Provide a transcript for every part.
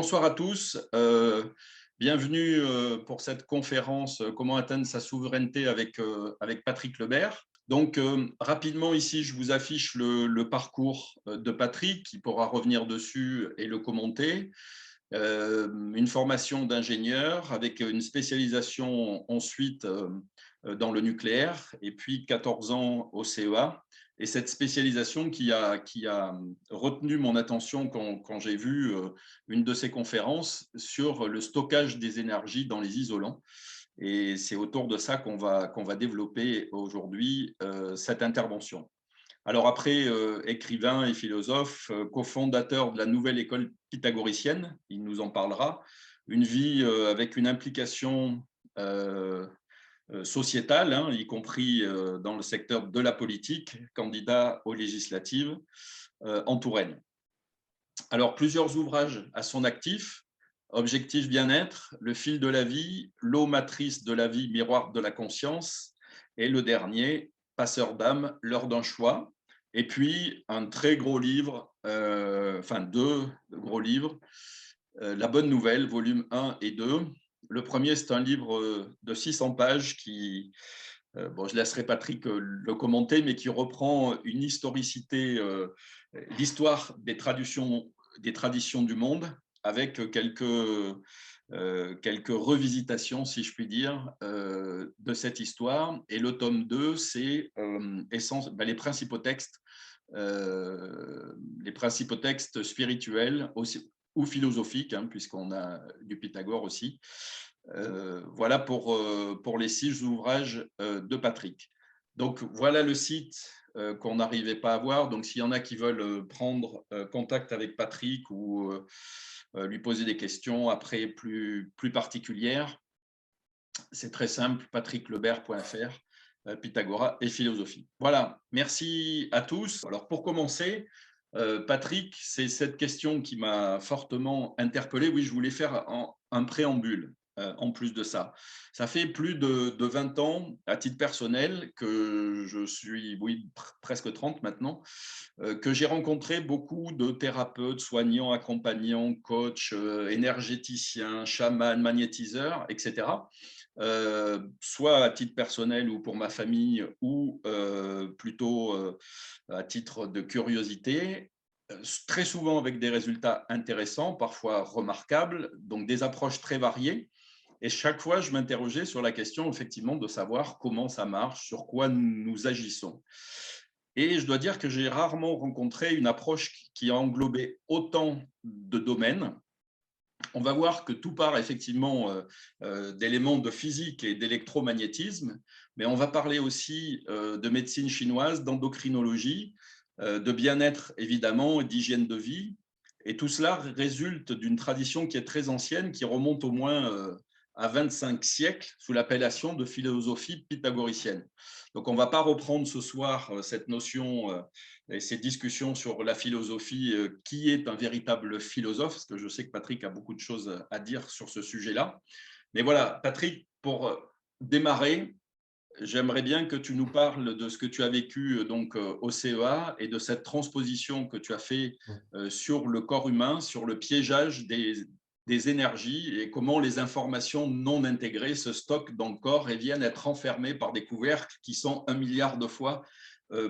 Bonsoir à tous. Bienvenue pour cette conférence Comment atteindre sa souveraineté avec Patrick Lebert. Donc, rapidement, ici, je vous affiche le parcours de Patrick, qui pourra revenir dessus et le commenter. Une formation d'ingénieur avec une spécialisation ensuite dans le nucléaire et puis 14 ans au CEA. Et cette spécialisation qui a retenu mon attention quand j'ai vu une de ces conférences sur le stockage des énergies dans les isolants. Et c'est autour de ça qu'on va développer aujourd'hui cette intervention. Alors après, écrivain et philosophe, cofondateur de la nouvelle école pythagoricienne, il nous en parlera, une vie avec une implication sociétale, hein, y compris dans le secteur de la politique, candidat aux législatives en Touraine. Alors, plusieurs ouvrages à son actif, Objectif bien-être, Le fil de la vie, L'eau matrice de la vie, miroir de la conscience, et le dernier, Passeur d'âme, l'heure d'un choix. Et puis, un très gros livre, enfin deux gros livres, La bonne nouvelle, volume 1 et 2. Le premier, c'est un livre de 600 pages qui, bon, je laisserai Patrick le commenter, mais qui reprend une historicité, l'histoire des traditions du monde, avec quelques revisitations, si je puis dire, de cette histoire. Et le tome 2, c'est les principaux textes spirituels aussi, ou philosophiques, hein, puisqu'on a du Pythagore aussi. Voilà pour les 6 ouvrages de Patrick. Donc, voilà le site qu'on n'arrivait pas à voir. Donc, s'il y en a qui veulent prendre contact avec Patrick ou lui poser des questions après plus particulières, c'est très simple, patricklebert.fr, Pythagora et philosophie. Voilà, merci à tous. Alors, pour commencer, Patrick, c'est cette question qui m'a fortement interpellé. Oui, je voulais faire un préambule. En plus de ça, ça fait plus de 20 ans, à titre personnel, que je suis, oui, presque 30 maintenant, que j'ai rencontré beaucoup de thérapeutes, soignants, accompagnants, coachs, énergéticiens, chamans, magnétiseurs, etc. Soit à titre personnel ou pour ma famille, ou plutôt à titre de curiosité, très souvent avec des résultats intéressants, parfois remarquables, donc des approches très variées. Et chaque fois, je m'interrogeais sur la question, effectivement, de savoir comment ça marche, sur quoi nous agissons. Et je dois dire que j'ai rarement rencontré une approche qui a englobé autant de domaines. On va voir que tout part effectivement d'éléments de physique et d'électromagnétisme, mais on va parler aussi de médecine chinoise, d'endocrinologie, de bien-être évidemment, d'hygiène de vie. Et tout cela résulte d'une tradition qui est très ancienne, qui remonte au moins à 25 siècles, sous l'appellation de philosophie pythagoricienne. Donc on ne va pas reprendre ce soir cette notion et ces discussions sur la philosophie, qui est un véritable philosophe, parce que je sais que Patrick a beaucoup de choses à dire sur ce sujet-là. Mais voilà, Patrick, pour démarrer, j'aimerais bien que tu nous parles de ce que tu as vécu donc au CEA et de cette transposition que tu as fait sur le corps humain, sur le piégeage des énergies et comment les informations non intégrées se stockent dans le corps et viennent être enfermées par des couvercles qui sont 1 milliard de fois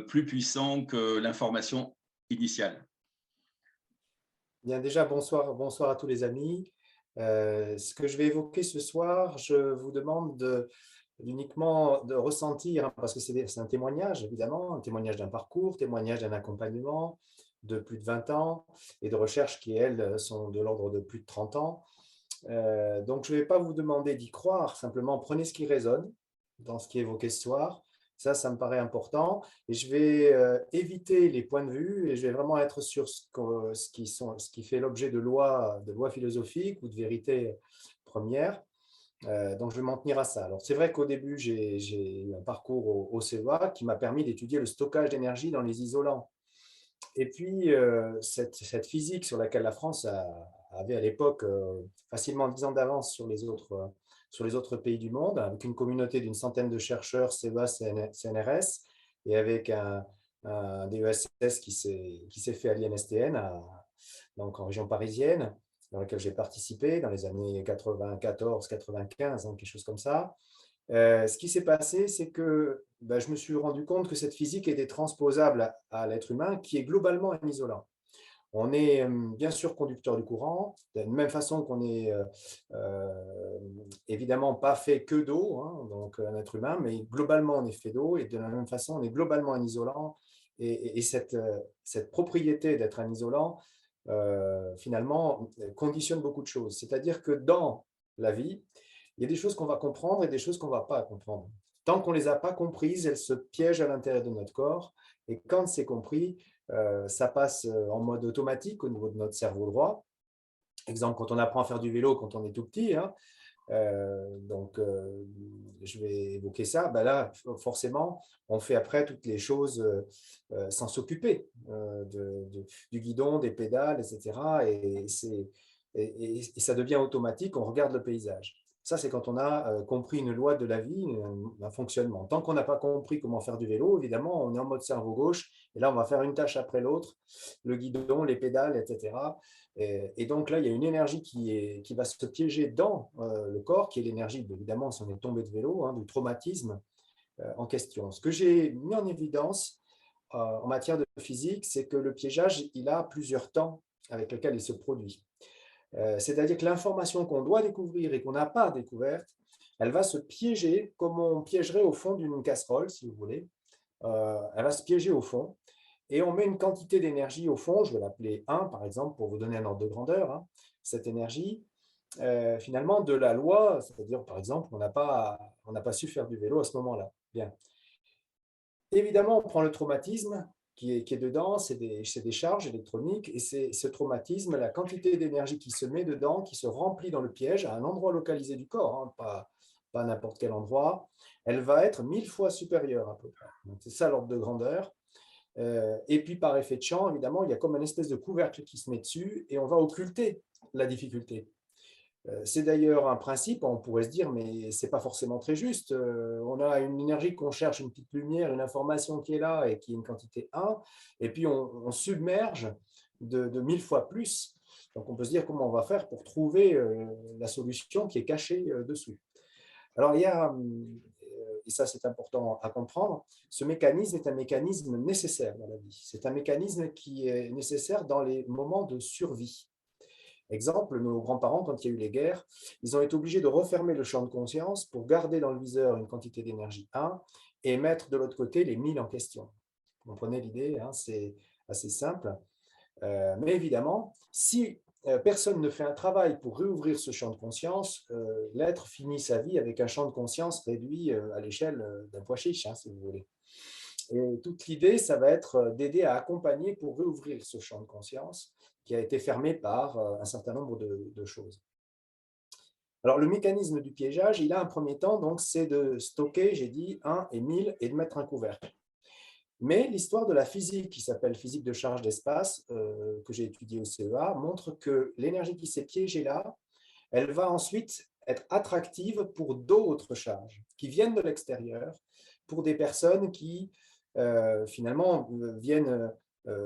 plus puissants que l'information initiale. Bien, déjà, bonsoir à tous les amis. Ce que je vais évoquer ce soir, je vous demande uniquement de ressentir, hein, parce que c'est un témoignage, évidemment, un témoignage d'un parcours, témoignage d'un accompagnement de plus de 20 ans et de recherches qui, elles, sont de l'ordre de plus de 30 ans. Donc, je ne vais pas vous demander d'y croire, simplement prenez ce qui résonne dans ce qui est évoqué ce soir. Ça me paraît important. Et je vais éviter les points de vue et je vais vraiment être sur ce qui fait l'objet de lois philosophiques ou de vérités premières. Donc, je vais m'en tenir à ça. Alors, c'est vrai qu'au début, j'ai eu un parcours au CEA qui m'a permis d'étudier le stockage d'énergie dans les isolants. Et puis, cette physique sur laquelle la France avait à l'époque facilement 10 ans d'avance sur les autres pays du monde, avec une communauté d'une centaine de chercheurs, CEA, CNRS, et avec un DESS qui s'est fait à l'INSTN, donc en région parisienne, dans laquelle j'ai participé dans les années 94-95, quelque chose comme ça. Ce qui s'est passé, c'est que je me suis rendu compte que cette physique était transposable à l'être humain, qui est globalement un isolant. On est bien sûr conducteur du courant, de la même façon qu'on est évidemment pas fait que d'eau, hein, donc un être humain, mais globalement on est fait d'eau, et de la même façon on est globalement un isolant. Et cette propriété d'être un isolant, finalement, conditionne beaucoup de choses. C'est-à-dire que dans la vie, il y a des choses qu'on va comprendre et des choses qu'on ne va pas comprendre. Tant qu'on ne les a pas comprises, elles se piègent à l'intérieur de notre corps. Et quand c'est compris, ça passe en mode automatique au niveau de notre cerveau droit. Exemple, quand on apprend à faire du vélo quand on est tout petit, hein, je vais évoquer ça. Là, forcément, on fait après toutes les choses sans s'occuper du guidon, des pédales, etc. Et ça devient automatique, on regarde le paysage. Ça, c'est quand on a compris une loi de la vie, un fonctionnement. Tant qu'on n'a pas compris comment faire du vélo, évidemment, on est en mode cerveau gauche, et là, on va faire une tâche après l'autre, le guidon, les pédales, etc. Et donc là, il y a une énergie qui va se piéger dans le corps, qui est l'énergie, évidemment, si on est tombé de vélo, hein, du traumatisme en question. Ce que j'ai mis en évidence en matière de physique, c'est que le piégeage, il a plusieurs temps avec lesquels il se produit. C'est-à-dire que l'information qu'on doit découvrir et qu'on n'a pas découverte, elle va se piéger comme on piégerait au fond d'une casserole, si vous voulez. Elle va se piéger au fond. Et on met une quantité d'énergie au fond, je vais l'appeler 1 par exemple, pour vous donner un ordre de grandeur, hein. Cette énergie, finalement, de la loi, c'est-à-dire par exemple, on n'a pas su faire du vélo à ce moment-là. Bien. Évidemment, on prend le traumatisme qui est dedans, c'est des charges électroniques, et c'est ce traumatisme, la quantité d'énergie qui se met dedans, qui se remplit dans le piège à un endroit localisé du corps, hein, pas n'importe quel endroit, elle va être 1000 fois supérieure à peu près. Donc c'est ça l'ordre de grandeur. Et puis, par effet de champ, évidemment, il y a comme une espèce de couvercle qui se met dessus et on va occulter la difficulté. C'est d'ailleurs un principe, on pourrait se dire, mais ce n'est pas forcément très juste. On a une énergie qu'on cherche, une petite lumière, une information qui est là et qui est une quantité 1, et puis on submerge de 1000 fois plus. Donc, on peut se dire comment on va faire pour trouver la solution qui est cachée dessous. Alors, il y a, et ça c'est important à comprendre, ce mécanisme est un mécanisme nécessaire dans la vie. C'est un mécanisme qui est nécessaire dans les moments de survie. Exemple, nos grands-parents, quand il y a eu les guerres, ils ont été obligés de refermer le champ de conscience pour garder dans le viseur une quantité d'énergie 1 et mettre de l'autre côté les 1000 en question. Vous comprenez l'idée, hein, c'est assez simple. Mais évidemment, si personne ne fait un travail pour réouvrir ce champ de conscience, l'être finit sa vie avec un champ de conscience réduit à l'échelle d'un pois chiche, hein, si vous voulez. Et toute l'idée, ça va être d'aider à accompagner pour réouvrir ce champ de conscience qui a été fermé par un certain nombre de choses. Alors, le mécanisme du piégeage, il a un premier temps, donc c'est de stocker, j'ai dit, 1 et 1000 et de mettre un couvercle. Mais l'histoire de la physique, qui s'appelle physique de charge d'espace, que j'ai étudiée au CEA, montre que l'énergie qui s'est piégée là, elle va ensuite être attractive pour d'autres charges qui viennent de l'extérieur, pour des personnes qui, finalement, viennent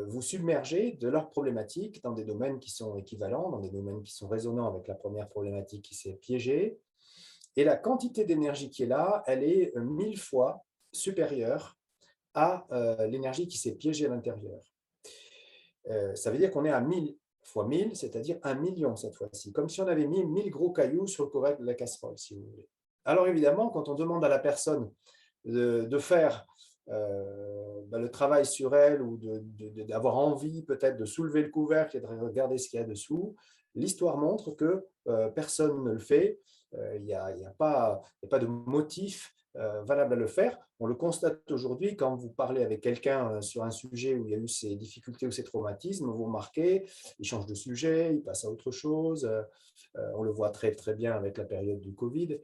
vous submerger de leurs problématiques dans des domaines qui sont équivalents, dans des domaines qui sont résonnants avec la première problématique qui s'est piégée. Et la quantité d'énergie qui est là, elle est 1000 fois supérieure à l'énergie qui s'est piégée à l'intérieur. Ça veut dire qu'on est à 1000 fois 1000, c'est-à-dire 1 million cette fois-ci, comme si on avait mis 1000 gros cailloux sur le couvercle de la casserole, si vous voulez. Alors évidemment, quand on demande à la personne de faire le travail sur elle ou d'avoir envie peut-être de soulever le couvercle et de regarder ce qu'il y a dessous, l'histoire montre que personne ne le fait. Il n'y a pas de motif valable à le faire. On le constate aujourd'hui quand vous parlez avec quelqu'un sur un sujet où il y a eu ces difficultés ou ces traumatismes, vous remarquez, il change de sujet, il passe à autre chose. On le voit très, très bien avec la période du Covid,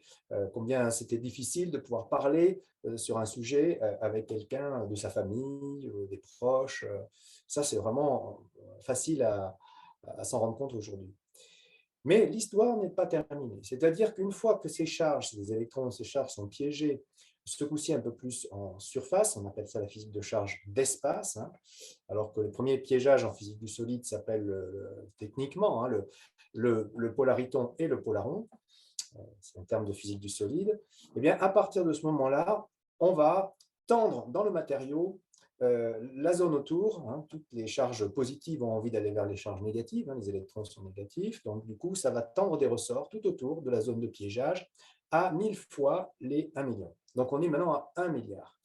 combien c'était difficile de pouvoir parler sur un sujet avec quelqu'un de sa famille, des proches. Ça, c'est vraiment facile à s'en rendre compte aujourd'hui. Mais l'histoire n'est pas terminée. C'est-à-dire qu'une fois que ces charges, ces électrons, ces charges sont piégés, ce coup-ci un peu plus en surface, on appelle ça la physique de charge d'espace, hein, alors que le premier piégeage en physique du solide s'appelle techniquement le polariton et le polaron, c'est en termes de physique du solide, eh bien, à partir de ce moment-là, on va tendre dans le matériau la zone autour, hein, toutes les charges positives ont envie d'aller vers les charges négatives, hein, les électrons sont négatifs, donc du coup, ça va tendre des ressorts tout autour de la zone de piégeage à 1000 fois les 1 million. Donc, on est maintenant à 1 milliard.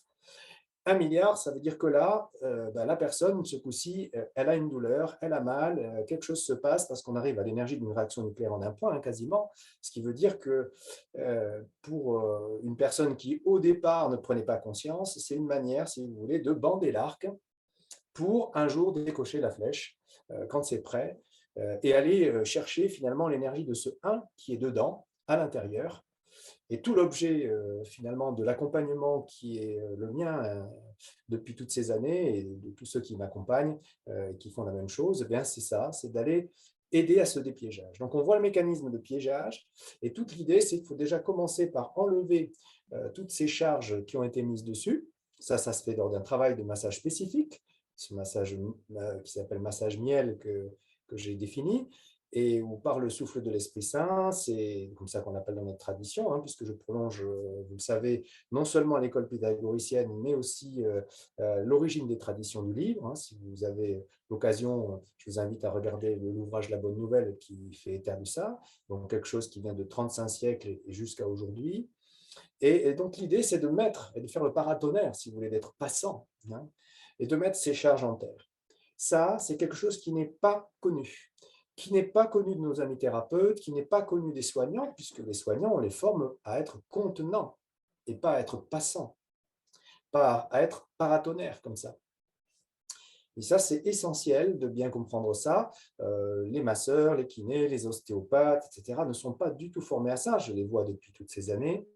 1 milliard, ça veut dire que là, la personne, ce coup-ci, elle a une douleur, elle a mal, quelque chose se passe parce qu'on arrive à l'énergie d'une réaction nucléaire en un point, hein, quasiment, ce qui veut dire que pour une personne qui, au départ, ne prenait pas conscience, c'est une manière, si vous voulez, de bander l'arc pour un jour décocher la flèche quand c'est prêt et aller chercher finalement l'énergie de ce 1 qui est dedans, à l'intérieur, et tout l'objet finalement de l'accompagnement qui est le mien depuis toutes ces années et de tous ceux qui m'accompagnent, qui font la même chose, eh bien c'est ça, c'est d'aller aider à ce dépiégeage. Donc on voit le mécanisme de piégeage et toute l'idée c'est qu'il faut déjà commencer par enlever toutes ces charges qui ont été mises dessus. Ça se fait lors d'un travail de massage spécifique, ce massage qui s'appelle massage miel que j'ai défini et où par le souffle de l'Esprit Saint, c'est comme ça qu'on appelle dans notre tradition, hein, puisque je prolonge, vous le savez, non seulement l'école pythagoricienne, mais aussi l'origine des traditions du livre. Hein. Si vous avez l'occasion, je vous invite à regarder l'ouvrage La Bonne Nouvelle qui fait état de ça, donc quelque chose qui vient de 35 siècles et jusqu'à aujourd'hui. Et donc l'idée, c'est de mettre et de faire le paratonnerre, si vous voulez, d'être passant, hein, et de mettre ces charges en terre. Ça, c'est quelque chose qui n'est pas connu de nos amis thérapeutes, qui n'est pas connu des soignants, puisque les soignants, on les forme à être contenants et pas à être passants, pas à être paratonnerres comme ça. Et ça, c'est essentiel de bien comprendre ça. Les masseurs, les kinés, les ostéopathes, etc., ne sont pas du tout formés à ça. Je les vois depuis toutes ces années.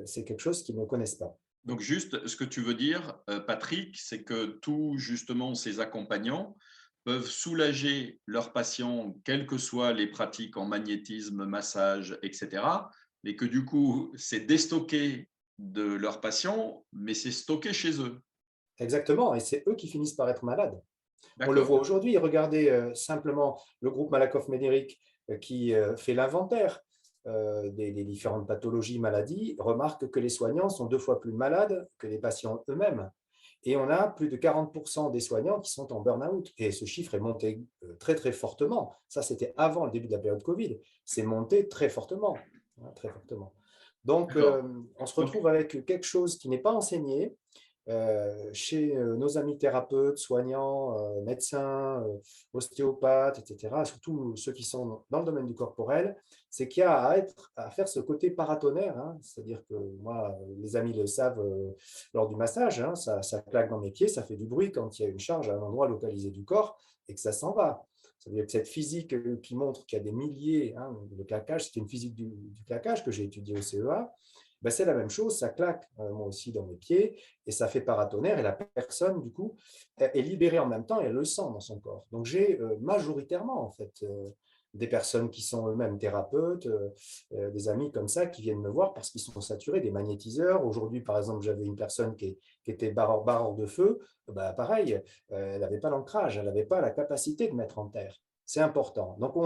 C'est quelque chose qu'ils ne connaissent pas. Donc, juste, ce que tu veux dire, Patrick, c'est que tous, justement, ces accompagnants peuvent soulager leurs patients, quelles que soient les pratiques en magnétisme, massage, etc., mais que du coup, c'est déstocké de leurs patients, mais c'est stocké chez eux. Exactement, et c'est eux qui finissent par être malades. On le D'accord? voit aujourd'hui, regardez simplement le groupe Malakoff-Médéric qui fait l'inventaire des différentes pathologies, maladies, remarque que les soignants sont 2 fois plus malades que les patients eux-mêmes. Et on a plus de 40% des soignants qui sont en burn-out. Et ce chiffre est monté très, très fortement. Ça, c'était avant le début de la période Covid. C'est monté très fortement. Hein, très fortement. Donc, D'accord. on se Donc, retrouve avec quelque chose qui n'est pas enseigné, chez nos amis thérapeutes, soignants, médecins, ostéopathes, etc., surtout ceux qui sont dans le domaine du corporel, c'est qu'il y a à faire ce côté paratonnerre, hein, c'est-à-dire que moi, les amis le savent lors du massage, hein, ça claque dans mes pieds, ça fait du bruit quand il y a une charge à un endroit localisé du corps et que ça s'en va. Ça veut dire que cette physique qui montre qu'il y a des milliers, hein, de claquage, c'est une physique du claquage que j'ai étudiée au CEA, ben c'est la même chose, ça claque moi aussi dans mes pieds et ça fait paratonnerre et la personne, du coup, est libérée en même temps et elle le sent dans son corps. Donc, j'ai majoritairement, en fait, des personnes qui sont eux-mêmes thérapeutes, des amis comme ça qui viennent me voir parce qu'ils sont saturés, des magnétiseurs. Aujourd'hui, par exemple, j'avais une personne qui était barreur de feu. Bah, pareil, elle n'avait pas l'ancrage, elle n'avait pas la capacité de mettre en terre. C'est important. Donc,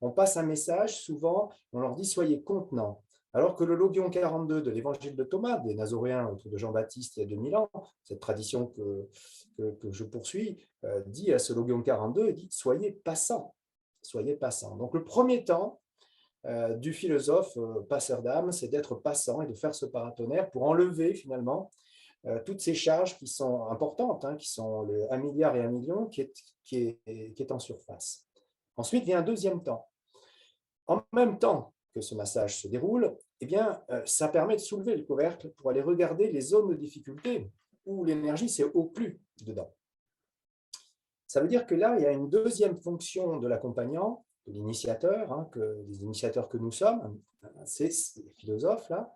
on passe un message, souvent, on leur dit soyez contenants. Alors que le Logion 42 de l'évangile de Thomas, des Nazoréens autour de Jean-Baptiste il y a 2000 ans, cette tradition que je poursuis, dit à ce Logion 42, il dit soyez passants. Soyez passants. Donc le premier temps du philosophe passeur d'âme, c'est d'être passant et de faire ce paratonnerre pour enlever finalement toutes ces charges qui sont importantes, hein, qui sont le 1 milliard et 1 million qui est en surface. Ensuite vient un deuxième temps. En même temps que ce massage se déroule, eh bien, ça permet de soulever le couvercle pour aller regarder les zones de difficulté où l'énergie s'est au plus dedans. Ça veut dire que là, il y a une deuxième fonction de l'accompagnant, de l'initiateur, hein, des initiateurs que nous sommes, c'est les philosophes là,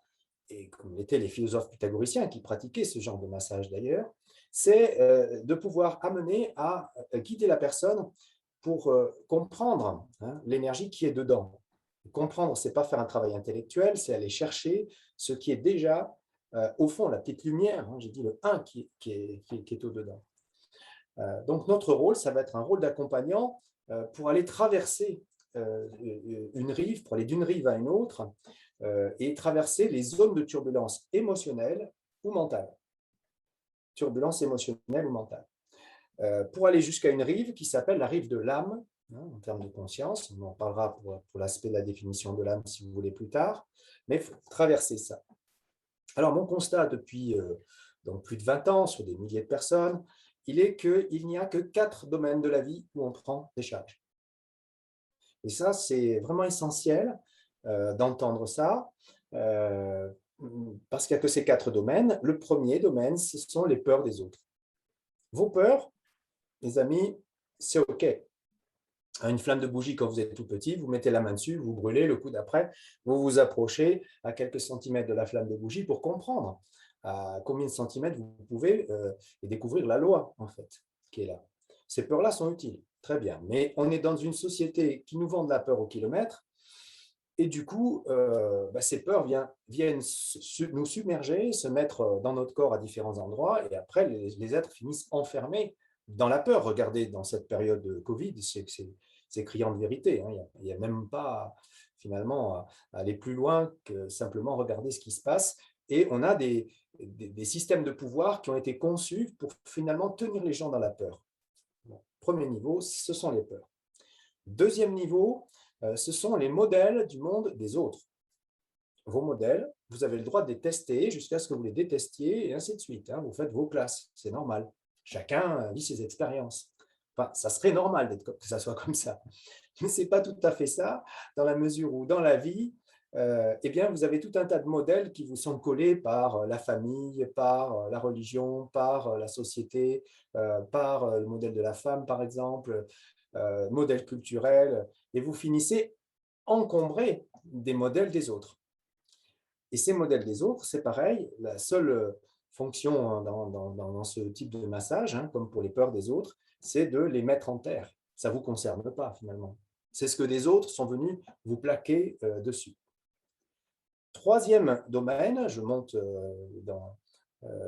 et comme l'étaient les philosophes pythagoriciens qui pratiquaient ce genre de massage d'ailleurs, c'est de pouvoir amener à guider la personne pour comprendre, hein, l'énergie qui est dedans. Comprendre, ce n'est pas faire un travail intellectuel, c'est aller chercher ce qui est déjà, au fond, la petite lumière, hein, j'ai dit le 1 qui est au-dedans. Donc notre rôle, ça va être un rôle d'accompagnant pour aller traverser une rive, pour aller d'une rive à une autre, et traverser les zones de turbulence émotionnelle ou mentale. Turbulence émotionnelle ou mentale. Pour aller jusqu'à une rive qui s'appelle la rive de l'âme, hein, en termes de conscience. On en parlera pour l'aspect de la définition de l'âme si vous voulez plus tard, mais il faut traverser ça. Alors, mon constat depuis donc plus de 20 ans sur des milliers de personnes, il est qu'il n'y a que 4 domaines de la vie où on prend des charges. Et ça, c'est vraiment essentiel d'entendre ça, euh, parce qu'il n'y a que ces 4 domaines. Le premier domaine, ce sont les peurs des autres. Vos peurs, les amis, c'est OK. Une flamme de bougie, quand vous êtes tout petit, vous mettez la main dessus, vous brûlez, le coup d'après, vous vous approchez à quelques centimètres de la flamme de bougie pour comprendre à combien de centimètres vous pouvez et découvrir la loi, en fait, qui est là. Ces peurs-là sont utiles, très bien, mais on est dans une société qui nous vend de la peur au kilomètre, et du coup, ces peurs viennent nous submerger, se mettre dans notre corps à différents endroits, et après, les êtres finissent enfermés dans la peur. Regardez, dans cette période de Covid, c'est criant de vérité. Hein. Il n'y a même pas, finalement, à aller plus loin que simplement regarder ce qui se passe. Et on a des systèmes de pouvoir qui ont été conçus pour finalement tenir les gens dans la peur. Bon, premier niveau, ce sont les peurs. Deuxième niveau, ce sont les modèles du monde des autres. Vos modèles, vous avez le droit de les tester jusqu'à ce que vous les détestiez et ainsi de suite. Hein. Vous faites vos classes, c'est normal. Chacun vit ses expériences. Enfin, ça serait normal que ça soit comme ça. Mais ce n'est pas tout à fait ça, dans la mesure où dans la vie, eh bien, vous avez tout un tas de modèles qui vous sont collés par la famille, par la religion, par la société, par le modèle de la femme, par exemple, modèle culturel, et vous finissez encombré des modèles des autres. Et ces modèles des autres, c'est pareil, la seule fonction dans ce type de massage, hein, comme pour les peurs des autres, c'est de les mettre en terre. Ça ne vous concerne pas, finalement. C'est ce que des autres sont venus vous plaquer dessus. Troisième domaine, je monte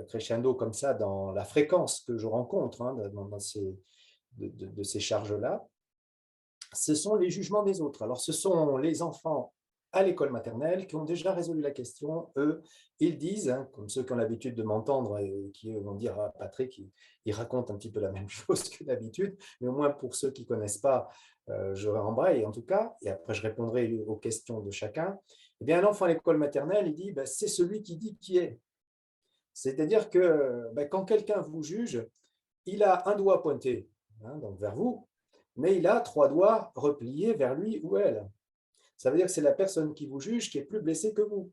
crescendo comme ça dans la fréquence que je rencontre hein, de ces charges-là, ce sont les jugements des autres. Alors, ce sont les enfants à l'école maternelle qui ont déjà résolu la question. Eux, ils disent, hein, comme ceux qui ont l'habitude de m'entendre et qui vont dire ah, Patrick, il raconte un petit peu la même chose que d'habitude, mais au moins pour ceux qui ne connaissent pas, je rembraye en tout cas, et après je répondrai aux questions de chacun. Eh bien, un enfant à l'école maternelle, il dit c'est celui qui dit qui est. C'est-à-dire que quand quelqu'un vous juge, il a un doigt pointé hein, donc vers vous, mais il a 3 doigts repliés vers lui ou elle. Ça veut dire que c'est la personne qui vous juge qui est plus blessée que vous.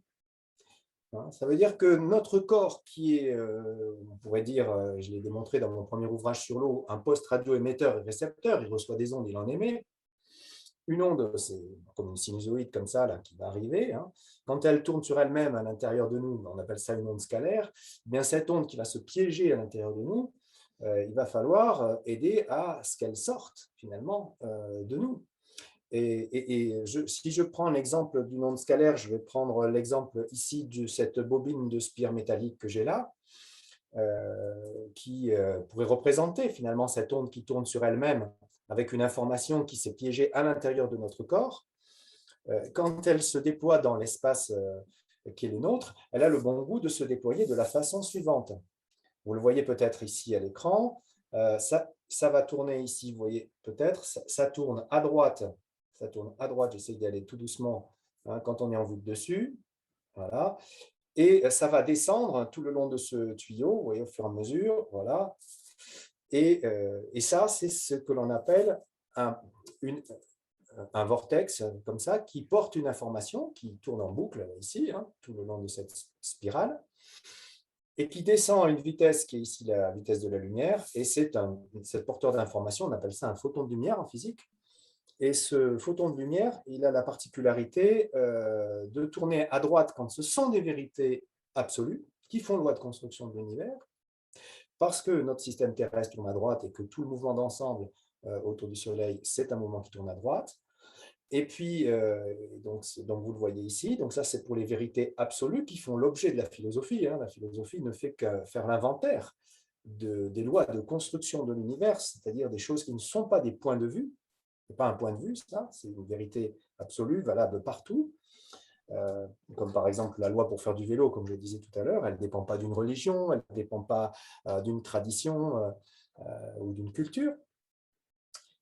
Ça veut dire que notre corps qui est, on pourrait dire, je l'ai démontré dans mon premier ouvrage sur l'eau, un poste radio-émetteur et récepteur, il reçoit des ondes, il en émet. Une onde, c'est comme une sinusoïde comme ça là, qui va arriver. Hein. Quand elle tourne sur elle-même à l'intérieur de nous, on appelle ça une onde scalaire. Eh bien, cette onde qui va se piéger à l'intérieur de nous, il va falloir aider à ce qu'elle sorte finalement de nous. Si je prends l'exemple d'une onde scalaire, je vais prendre l'exemple ici de cette bobine de spire métallique que j'ai là, qui pourrait représenter finalement cette onde qui tourne sur elle-même avec une information qui s'est piégée à l'intérieur de notre corps. Quand elle se déploie dans l'espace qui est le nôtre, elle a le bon goût de se déployer de la façon suivante. Vous le voyez peut-être ici à l'écran, ça va tourner ici, vous voyez peut-être, ça tourne à droite, j'essaie d'y aller tout doucement hein, quand on est en voûte dessus, voilà, et ça va descendre tout le long de ce tuyau, vous voyez, au fur et à mesure, voilà, et ça, c'est ce que l'on appelle un vortex, comme ça, qui porte une information, qui tourne en boucle ici, hein, tout le long de cette spirale, et qui descend à une vitesse qui est ici la vitesse de la lumière, et c'est porteur d'information, on appelle ça un photon de lumière en physique, et ce photon de lumière, il a la particularité de tourner à droite quand ce sont des vérités absolues, qui font loi de construction de l'univers, parce que notre système terrestre tourne à droite et que tout le mouvement d'ensemble autour du Soleil, c'est un mouvement qui tourne à droite. Et puis, donc vous le voyez ici, donc ça c'est pour les vérités absolues qui font l'objet de la philosophie. Hein. La philosophie ne fait que faire l'inventaire des lois de construction de l'univers, c'est-à-dire des choses qui ne sont pas des points de vue, n'est pas un point de vue, ça, c'est une vérité absolue, valable partout. Comme par exemple la loi pour faire du vélo, comme je le disais tout à l'heure, elle ne dépend pas d'une religion, elle ne dépend pas d'une tradition ou d'une culture.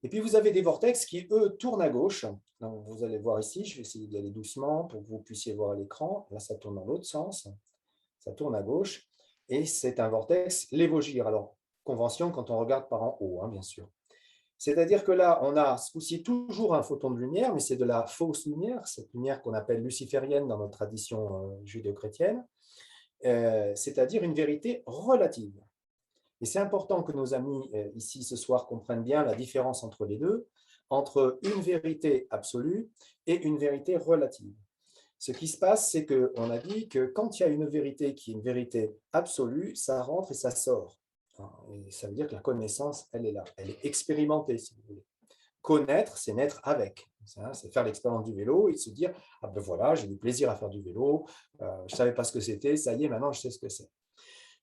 Et puis vous avez des vortex qui, eux, tournent à gauche. Donc, vous allez voir ici, je vais essayer d'y aller doucement pour que vous puissiez voir à l'écran. Là, ça tourne dans l'autre sens, ça tourne à gauche. Et c'est un vortex lévogire. Alors, convention quand on regarde par en haut, hein, bien sûr. C'est-à-dire que là, on a ce coup-ci toujours un photon de lumière, mais c'est de la fausse lumière, cette lumière qu'on appelle luciférienne dans notre tradition judéo-chrétienne, c'est-à-dire une vérité relative. Et c'est important que nos amis ici ce soir comprennent bien la différence entre les deux, entre une vérité absolue et une vérité relative. Ce qui se passe, c'est qu'on a dit que quand il y a une vérité qui est une vérité absolue, ça rentre et ça sort. Et ça veut dire que la connaissance, elle est là, elle est expérimentée, si vous voulez. Connaître, c'est naître avec. C'est faire l'expérience du vélo et se dire, ah ben voilà, j'ai du plaisir à faire du vélo, je ne savais pas ce que c'était, ça y est, maintenant je sais ce que c'est.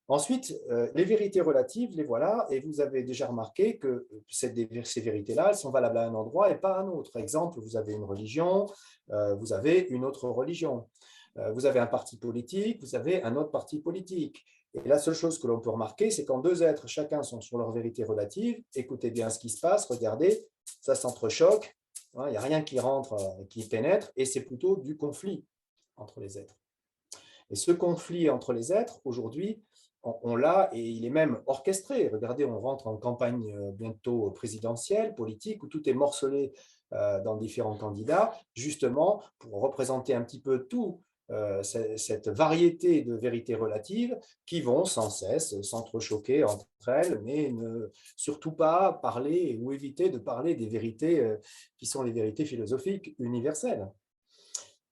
Ensuite, les vérités relatives, les voilà, et vous avez déjà remarqué que ces vérités-là, elles sont valables à un endroit et pas à un autre. Exemple, vous avez une religion, vous avez une autre religion. Vous avez un parti politique, vous avez un autre parti politique. Et la seule chose que l'on peut remarquer, c'est quand deux êtres, chacun sont sur leur vérité relative, écoutez bien ce qui se passe, regardez, ça s'entrechoque, il n'y a rien qui rentre, qui pénètre, et c'est plutôt du conflit entre les êtres. Et ce conflit entre les êtres, aujourd'hui, on l'a et il est même orchestré. Regardez, on rentre en campagne bientôt présidentielle, politique, où tout est morcelé dans différents candidats, justement pour représenter un petit peu tout cette variété de vérités relatives qui vont sans cesse s'entrechoquer entre elles, mais ne surtout pas parler ou éviter de parler des vérités qui sont les vérités philosophiques universelles.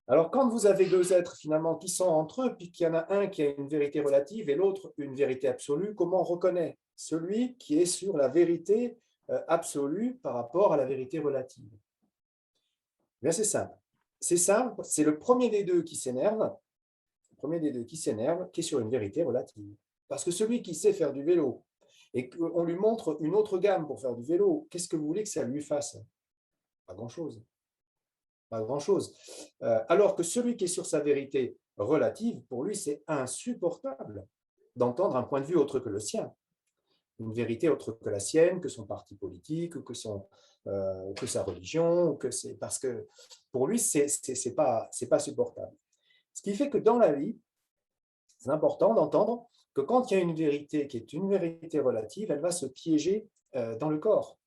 Alors, quand vous avez deux êtres finalement qui sont entre eux, puis qu'il y en a un qui a une vérité relative et l'autre une vérité absolue, comment on reconnaît celui qui est sur la vérité absolue par rapport à la vérité relative? Bien, c'est simple. C'est simple, c'est le premier des deux qui s'énerve, le premier des deux qui s'énerve, qui est sur une vérité relative. Parce que celui qui sait faire du vélo et qu'on lui montre une autre gamme pour faire du vélo, qu'est-ce que vous voulez que ça lui fasse? Pas grand-chose. Pas grand-chose. Alors que celui qui est sur sa vérité relative, pour lui, c'est insupportable d'entendre un point de vue autre que le sien, une vérité autre que la sienne, que son parti politique, que sa religion, parce que pour lui, c'est pas supportable. Ce qui fait que dans la vie, c'est important d'entendre que quand il y a une vérité qui est une vérité relative, elle va se piéger dans le corps.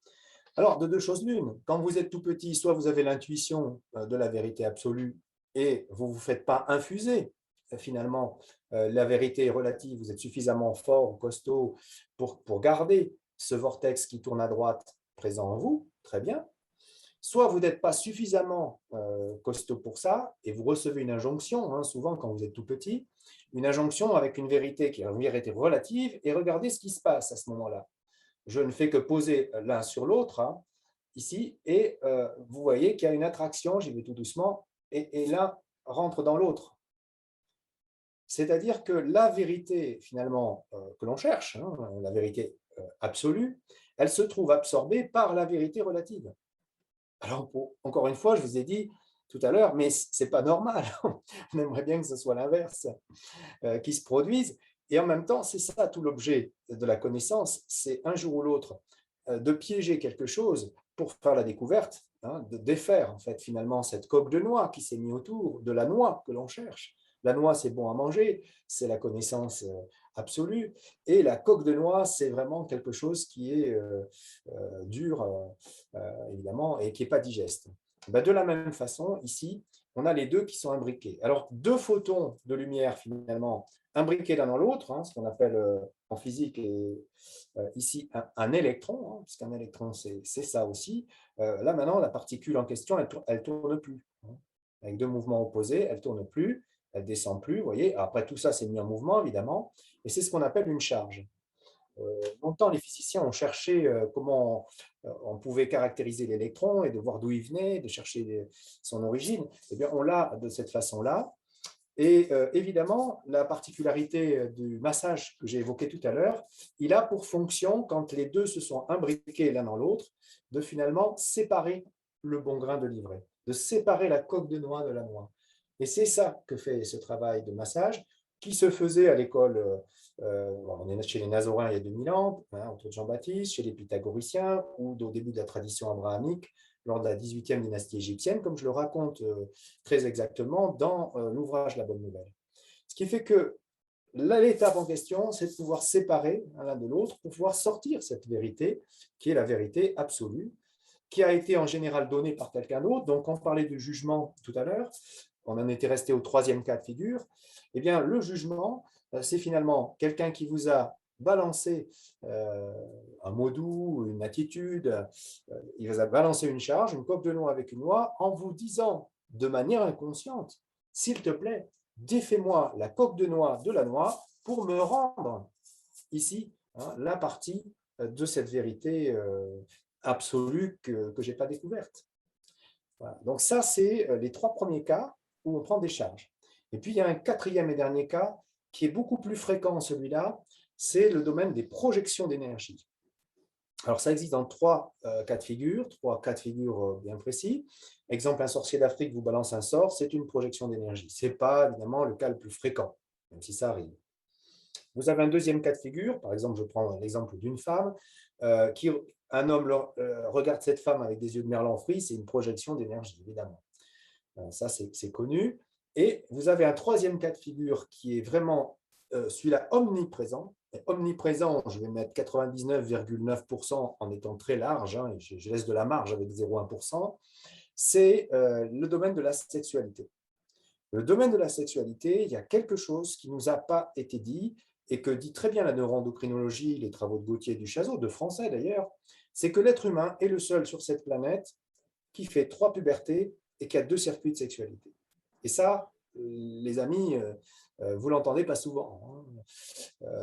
Alors, de deux choses l'une, quand vous êtes tout petit, soit vous avez l'intuition de la vérité absolue et vous ne vous faites pas infuser finalement la vérité relative, vous êtes suffisamment fort ou costaud pour garder ce vortex qui tourne à droite présent en vous, très bien. Soit vous n'êtes pas suffisamment costaud pour ça et vous recevez une injonction, hein, souvent quand vous êtes tout petit, une injonction avec une vérité qui est une vérité relative et regardez ce qui se passe à ce moment-là. Je ne fais que poser l'un sur l'autre, hein, ici, et vous voyez qu'il y a une attraction, j'y vais tout doucement, et l'un rentre dans l'autre. C'est-à-dire que la vérité, finalement, que l'on cherche, hein, la vérité absolue, elle se trouve absorbée par la vérité relative. Alors, encore une fois, je vous ai dit tout à l'heure, mais ce n'est pas normal. On aimerait bien que ce soit l'inverse qui se produise. Et en même temps, c'est ça tout l'objet de la connaissance, c'est un jour ou l'autre de piéger quelque chose pour faire la découverte, hein, de défaire en fait finalement cette coque de noix qui s'est mise autour de la noix que l'on cherche. La noix, c'est bon à manger, c'est la connaissance absolue, et la coque de noix, c'est vraiment quelque chose qui est dur, évidemment, et qui n'est pas digeste. Ben, de la même façon, ici, on a les deux qui sont imbriqués. Alors, deux photons de lumière, finalement, imbriqués l'un dans l'autre, hein, ce qu'on appelle en physique ici un électron, hein, puisqu'un électron, c'est ça aussi. Là, maintenant, la particule en question, elle ne tourne plus. Hein. Avec deux mouvements opposés, elle ne tourne plus, elle ne descend plus. Vous voyez. Après, tout ça, c'est mis en mouvement, évidemment, et c'est ce qu'on appelle une charge. Longtemps, les physiciens ont cherché comment on pouvait caractériser l'électron et de voir d'où il venait, de chercher son origine. Eh bien, on l'a de cette façon-là. Et évidemment, la particularité du massage que j'ai évoqué tout à l'heure, il a pour fonction, quand les deux se sont imbriqués l'un dans l'autre, de finalement séparer le bon grain de l'ivraie, de séparer la coque de noix de la noix. Et c'est ça que fait ce travail de massage qui se faisait à l'école, on est chez les Nazoréens il y a 2000 ans, hein, autour de Jean-Baptiste, chez les Pythagoriciens ou au début de la tradition abrahamique, lors de la 18e dynastie égyptienne, comme je le raconte très exactement dans l'ouvrage La Bonne Nouvelle. Ce qui fait que l'étape en question, c'est de pouvoir séparer l'un de l'autre pour pouvoir sortir cette vérité, qui est la vérité absolue, qui a été en général donnée par quelqu'un d'autre. Donc, on parlait du jugement tout à l'heure, on en était resté au troisième cas de figure. Eh bien, le jugement, c'est finalement quelqu'un qui vous a balancé un mot doux, une attitude, il vous a balancé une charge, une coque de noix avec une noix, en vous disant de manière inconsciente, s'il te plaît, défais-moi la coque de noix de la noix pour me rendre ici la partie de cette vérité absolue que je n'ai pas découverte. Voilà. Donc ça, c'est les trois premiers cas où on prend des charges. Et puis, il y a un quatrième et dernier cas qui est beaucoup plus fréquent, celui-là, c'est le domaine des projections d'énergie. Alors, ça existe dans trois cas de figure bien précis. Exemple, un sorcier d'Afrique vous balance un sort, c'est une projection d'énergie. Ce n'est pas, évidemment, le cas le plus fréquent, même si ça arrive. Vous avez un deuxième cas de figure, par exemple, je prends l'exemple d'une femme, un homme regarde cette femme avec des yeux de merlan frit, c'est une projection d'énergie, évidemment. Ça, c'est connu. Et vous avez un troisième cas de figure qui est vraiment celui-là omniprésent. Et omniprésent, je vais mettre 99,9% en étant très large, hein, et je laisse de la marge avec 0,1%, c'est le domaine de la sexualité. Le domaine de la sexualité, il y a quelque chose qui ne nous a pas été dit et que dit très bien la neuroendocrinologie, les travaux de Gauthier et du Chazot, de français d'ailleurs, c'est que l'être humain est le seul sur cette planète qui fait 3 pubertés et qui a 2 circuits de sexualité. Et ça, les amis, vous l'entendez pas souvent.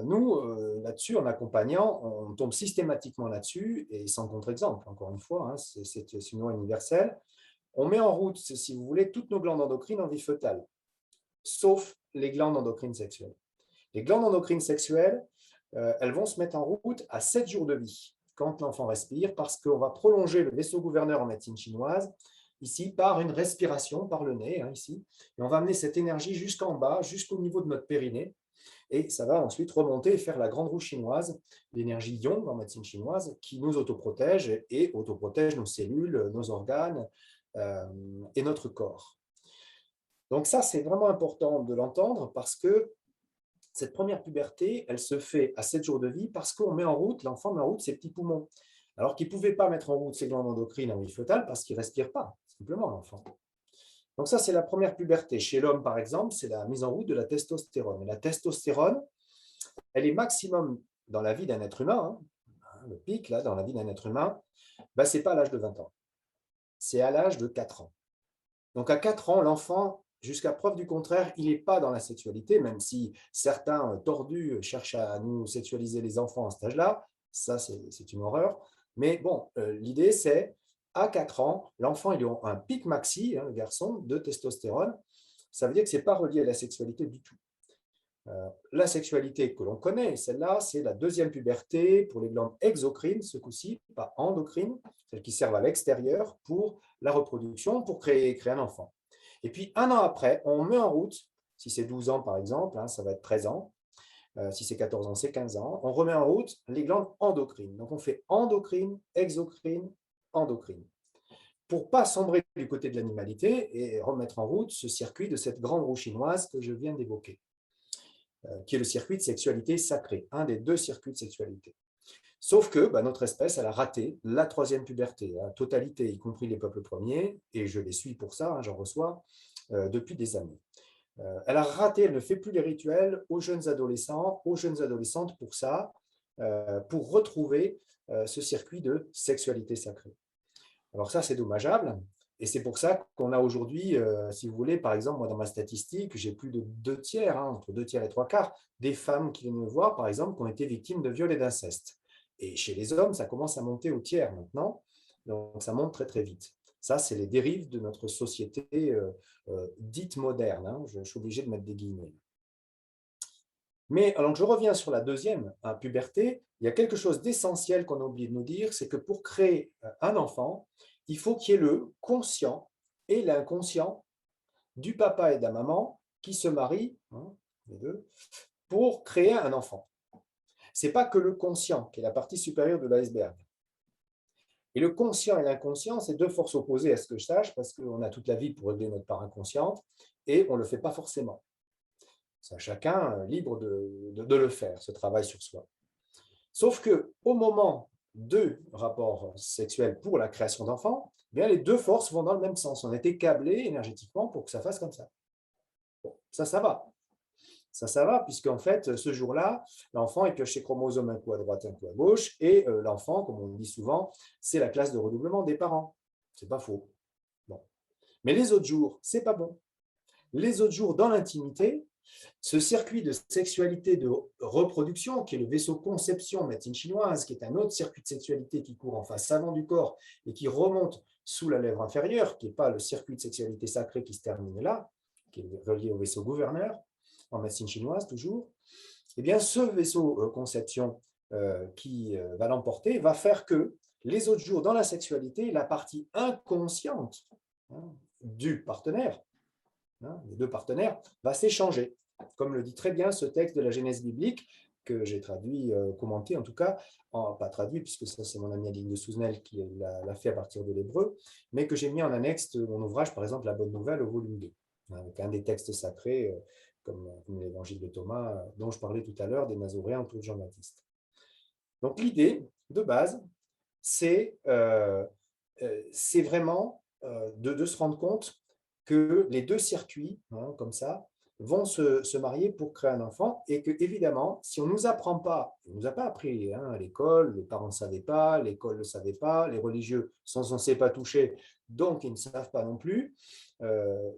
Nous, là-dessus, en accompagnant, on tombe systématiquement là-dessus, et sans contre-exemple, encore une fois, c'est une loi universelle. On met en route, si vous voulez, toutes nos glandes endocrines en vie fœtale, sauf les glandes endocrines sexuelles. Les glandes endocrines sexuelles, elles vont se mettre en route à 7 jours de vie, quand l'enfant respire, parce qu'on va prolonger le vaisseau gouverneur en médecine chinoise, ici, par une respiration, par le nez, ici, et on va amener cette énergie jusqu'en bas, jusqu'au niveau de notre périnée, et ça va ensuite remonter et faire la grande roue chinoise, l'énergie Yang en médecine chinoise, qui nous autoprotège et autoprotège nos cellules, nos organes et notre corps. Donc ça, c'est vraiment important de l'entendre parce que cette première puberté, elle se fait à 7 jours de vie parce qu'on met en route, l'enfant met en route ses petits poumons. Alors qu'il ne pouvait pas mettre en route ses glandes endocrines en vie fœtale parce qu'il ne respire pas, simplement l'enfant. Donc ça, c'est la première puberté. Chez l'homme, par exemple, c'est la mise en route de la testostérone. Et la testostérone, elle est maximum dans la vie d'un être humain, le pic là, dans la vie d'un être humain, ce n'est pas à l'âge de 20 ans, c'est à l'âge de 4 ans. Donc à 4 ans, l'enfant, jusqu'à preuve du contraire, il n'est pas dans la sexualité, même si certains tordus cherchent à nous sexualiser les enfants à cet âge-là, ça c'est une horreur. Mais bon, l'idée c'est, à 4 ans, l'enfant il a un pic maxi, le garçon, de testostérone. Ça veut dire que ce n'est pas relié à la sexualité du tout. La sexualité que l'on connaît, celle-là, c'est la deuxième puberté pour les glandes exocrines, ce coup-ci, pas endocrines, celles qui servent à l'extérieur pour la reproduction, pour créer un enfant. Et puis, un an après, on met en route, si c'est 12 ans par exemple, ça va être 13 ans, si c'est 14 ans, c'est 15 ans, on remet en route les glandes endocrines. Donc, on fait endocrine, exocrine, endocrine, pour ne pas sombrer du côté de l'animalité et remettre en route ce circuit de cette grande roue chinoise que je viens d'évoquer, qui est le circuit de sexualité sacrée, un des 2 circuits de sexualité. Sauf que notre espèce, elle a raté la troisième puberté, la totalité, y compris les peuples premiers, et je les suis pour ça, j'en reçois depuis des années. Elle a raté, elle ne fait plus les rituels aux jeunes adolescents, aux jeunes adolescentes pour ça, pour retrouver ce circuit de sexualité sacrée. Alors ça, c'est dommageable. Et c'est pour ça qu'on a aujourd'hui, si vous voulez, par exemple, moi dans ma statistique, j'ai plus de 2 tiers, entre 2 tiers et 3 quarts, des femmes qui viennent me voir, par exemple, qui ont été victimes de viol et d'inceste. Et chez les hommes, ça commence à monter au tiers maintenant, donc ça monte très très vite. Ça, c'est les dérives de notre société dite moderne, hein. Je suis obligé de mettre des guillemets. Mais alors, je reviens sur la deuxième, hein, puberté. Il y a quelque chose d'essentiel qu'on a oublié de nous dire, c'est que pour créer un enfant, il faut qu'il y ait le conscient et l'inconscient du papa et de la maman qui se marient, hein, les deux, pour créer un enfant. Ce n'est pas que le conscient qui est la partie supérieure de l'iceberg. Et le conscient et l'inconscient, c'est deux forces opposées à ce que je sache, parce qu'on a toute la vie pour régler notre part inconsciente et on ne le fait pas forcément. C'est chacun libre de le faire, ce travail sur soi. Sauf qu'au moment de rapport sexuel pour la création d'enfants, bien, les deux forces vont dans le même sens. On a été câblés énergétiquement pour que ça fasse comme ça. Bon, ça va. Ça va, puisqu'en fait, ce jour-là, l'enfant il pioche ses chromosomes un coup à droite, un coup à gauche, et l'enfant, comme on le dit souvent, c'est la classe de redoublement des parents. C'est pas faux. Bon. Mais les autres jours, c'est pas bon. Les autres jours, dans l'intimité, ce circuit de sexualité de reproduction, qui est le vaisseau conception médecine chinoise, qui est un autre circuit de sexualité qui court en face avant du corps et qui remonte sous la lèvre inférieure, qui n'est pas le circuit de sexualité sacrée qui se termine là, qui est relié au vaisseau gouverneur, en médecine chinoise toujours, eh bien ce vaisseau conception qui va l'emporter va faire que les autres jours dans la sexualité, la partie inconsciente, hein, du partenaire, hein, les deux partenaires, va s'échanger, comme le dit très bien ce texte de la Genèse biblique que j'ai traduit, commenté en tout cas, pas traduit puisque ça c'est mon ami Aline de Souzenel qui l'a fait à partir de l'hébreu, mais que j'ai mis en annexe de mon ouvrage, par exemple La Bonne Nouvelle au volume 2, avec un des textes sacrés, comme l'évangile de Thomas, dont je parlais tout à l'heure, des Nazoréens autour de Jean-Baptiste. Donc l'idée de base, c'est vraiment de se rendre compte que les deux circuits, hein, comme ça, vont se marier pour créer un enfant et que, évidemment, si on ne nous apprend pas, on ne nous a pas appris, hein, à l'école, les parents ne savaient pas, l'école ne le savait pas, les religieux sont censés pas toucher, donc ils ne savent pas non plus,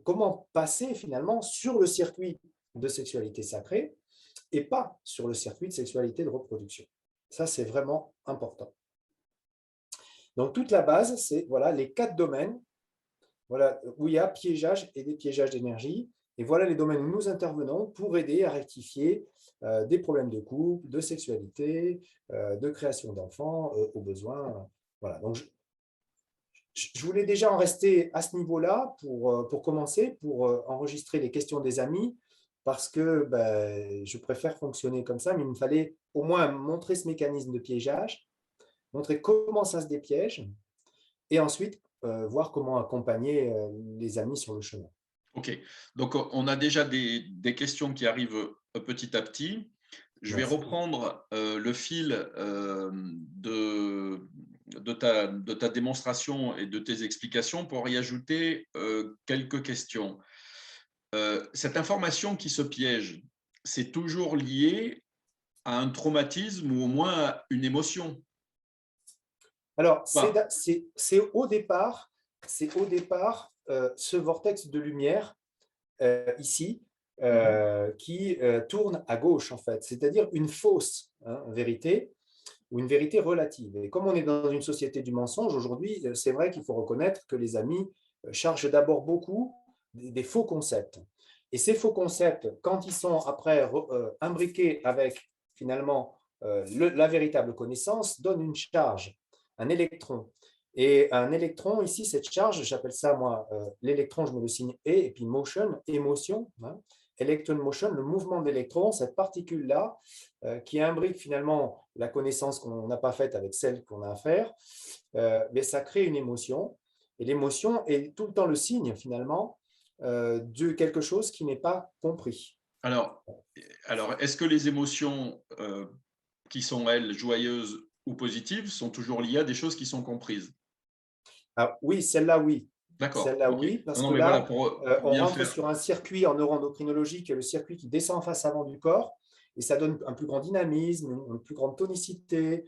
comment passer finalement sur le circuit de sexualité sacrée et pas sur le circuit de sexualité de reproduction. Ça, c'est vraiment important. Donc, toute la base, c'est voilà, les 4 domaines, voilà, où il y a piégeage et dépiégeage d'énergie. Et voilà les domaines où nous intervenons pour aider à rectifier des problèmes de couple, de sexualité, de création d'enfants, au besoin. Voilà. Donc, je voulais déjà en rester à ce niveau-là pour commencer, pour enregistrer les questions des amis, parce que ben, je préfère fonctionner comme ça, mais il me fallait au moins montrer ce mécanisme de piégeage, montrer comment ça se dépiège, et ensuite voir comment accompagner les amis sur le chemin. OK. Donc, on a déjà des questions qui arrivent petit à petit. Je vais Merci. reprendre le fil de ta démonstration et de tes explications pour y ajouter quelques questions. Cette information qui se piège, c'est toujours lié à un traumatisme ou au moins à une émotion? Alors, Pas. c'est au départ, ce vortex de lumière ici Mhm. qui tourne à gauche, en fait, c'est-à-dire une fausse, hein, vérité ou une vérité relative. Et comme on est dans une société du mensonge aujourd'hui, c'est vrai qu'il faut reconnaître que les amis chargent d'abord beaucoup des faux concepts. Et ces faux concepts, quand ils sont après imbriqués avec finalement la véritable connaissance, donnent une charge, un électron. Et un électron, ici, cette charge, j'appelle ça, moi, l'électron, je me le signe E, et puis motion, émotion, hein, electron motion, le mouvement d'électrons, cette particule-là, qui imbrique finalement la connaissance qu'on n'a pas faite avec celle qu'on a à faire, mais ça crée une émotion. Et l'émotion est tout le temps le signe, finalement, de quelque chose qui n'est pas compris. Alors, est-ce que les émotions qui sont, elles, joyeuses ou positives, sont toujours liées à des choses qui sont comprises? Ah, oui, celle-là, oui. D'accord, Celle-là, OK. oui, Non, parce non, que mais voilà, là, pour on bien rentre faire. sur un circuit en neuroendocrinologie qui est le circuit qui descend en face avant du corps, et ça donne un plus grand dynamisme, une plus grande tonicité.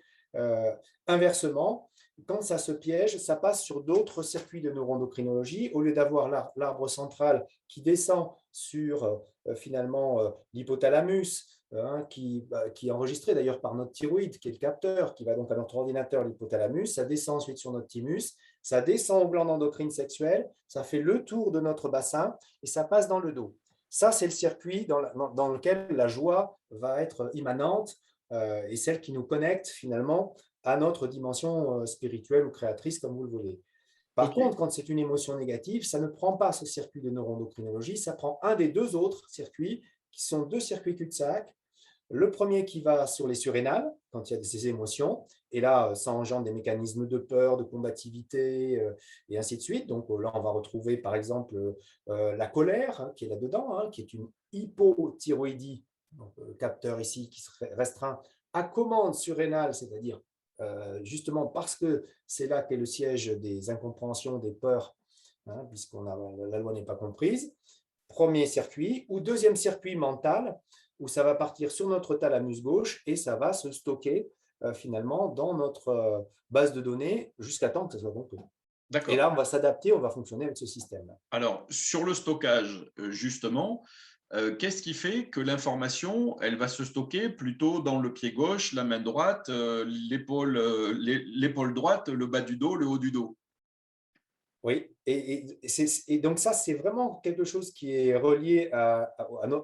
Inversement, quand ça se piège, ça passe sur d'autres circuits de neuroendocrinologie. Au lieu d'avoir l'arbre central qui descend sur finalement l'hypothalamus, hein, qui est enregistré d'ailleurs par notre thyroïde, qui est le capteur, qui va donc à notre ordinateur, l'hypothalamus, ça descend ensuite sur notre thymus, Ça descend aux glandes endocrines sexuelles, ça fait le tour de notre bassin et ça passe dans le dos. Ça, c'est le circuit dans lequel la joie va être immanente et celle qui nous connecte finalement à notre dimension spirituelle ou créatrice, comme vous le voulez. Par Ok, contre, quand c'est une émotion négative, ça ne prend pas ce circuit de neuroendocrinologie, ça prend un des deux autres circuits, qui sont deux circuits cul-de-sac. Le premier qui va sur les surrénales, quand il y a ces émotions, et là, ça engendre des mécanismes de peur, de combativité, et ainsi de suite. Donc là, on va retrouver par exemple la colère, hein, qui est là-dedans, hein, qui est une hypothyroïdie, donc, capteur ici qui serait restreint à commande surrénale, c'est-à-dire justement parce que c'est là qu'est le siège des incompréhensions, des peurs, hein, puisqu'on a, la loi n'est pas comprise. Premier circuit, ou deuxième circuit mental, où ça va partir sur notre thalamus gauche et ça va se stocker finalement dans notre base de données jusqu'à temps que ça soit compris. Et d'accord. là, on va s'adapter, on va fonctionner avec ce système. Alors, sur le stockage, justement, qu'est-ce qui fait que l'information, elle va se stocker plutôt dans le pied gauche, la main droite, l'épaule droite, le bas du dos, le haut du dos? Oui, et donc ça, c'est vraiment quelque chose qui est relié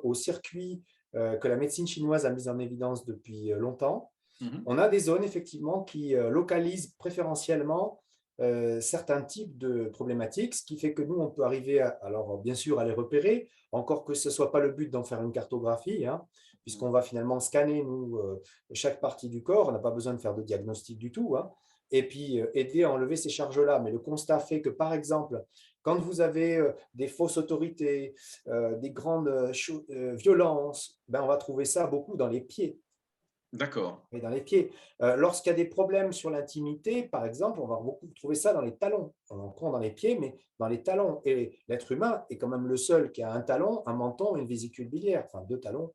au circuit que la médecine chinoise a mis en évidence depuis longtemps. Mhm. On a des zones effectivement qui localisent préférentiellement certains types de problématiques, ce qui fait que nous, on peut arriver, alors bien sûr, à les repérer, encore que ce ne soit pas le but d'en faire une cartographie, hein, puisqu'on va finalement scanner, nous, chaque partie du corps, on n'a pas besoin de faire de diagnostic du tout, hein, et puis aider à enlever ces charges-là. Mais le constat fait que, par exemple, quand vous avez des fausses autorités, des grandes violences, ben, on va trouver ça beaucoup dans les pieds. D'accord. Et dans les pieds. Lorsqu'il y a des problèmes sur l'intimité, par exemple, on va beaucoup trouver ça dans les talons. On en prend dans les pieds, mais dans les talons. Et l'être humain est quand même le seul qui a un talon, un menton, une vésicule biliaire. Enfin, deux talons,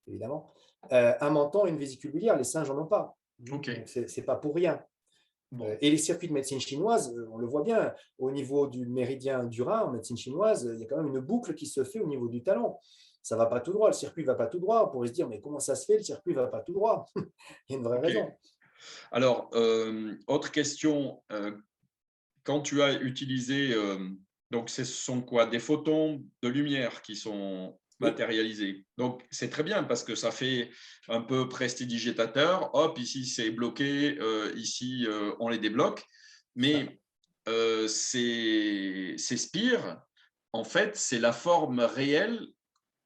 évidemment. Un menton et une vésicule biliaire, les singes n'en ont pas. Ok. Donc, ce n'est pas pour rien. Bon. Et les circuits de médecine chinoise, on le voit bien, au niveau du méridien du rein, en médecine chinoise, il y a quand même une boucle qui se fait au niveau du talon. Ça ne va pas tout droit, le circuit ne va pas tout droit. On pourrait se dire, mais comment ça se fait, le circuit ne va pas tout droit? Il y a une vraie Ok. raison. Alors, autre question. Quand tu as utilisé, donc ce sont quoi? Des photons de lumière qui sont Oui, matérialisés. Donc, c'est très bien parce que ça fait un peu prestidigitateur. Hop, ici, c'est bloqué. Ici, on les débloque. c'est ça. Mais ces spires, en fait, c'est la forme réelle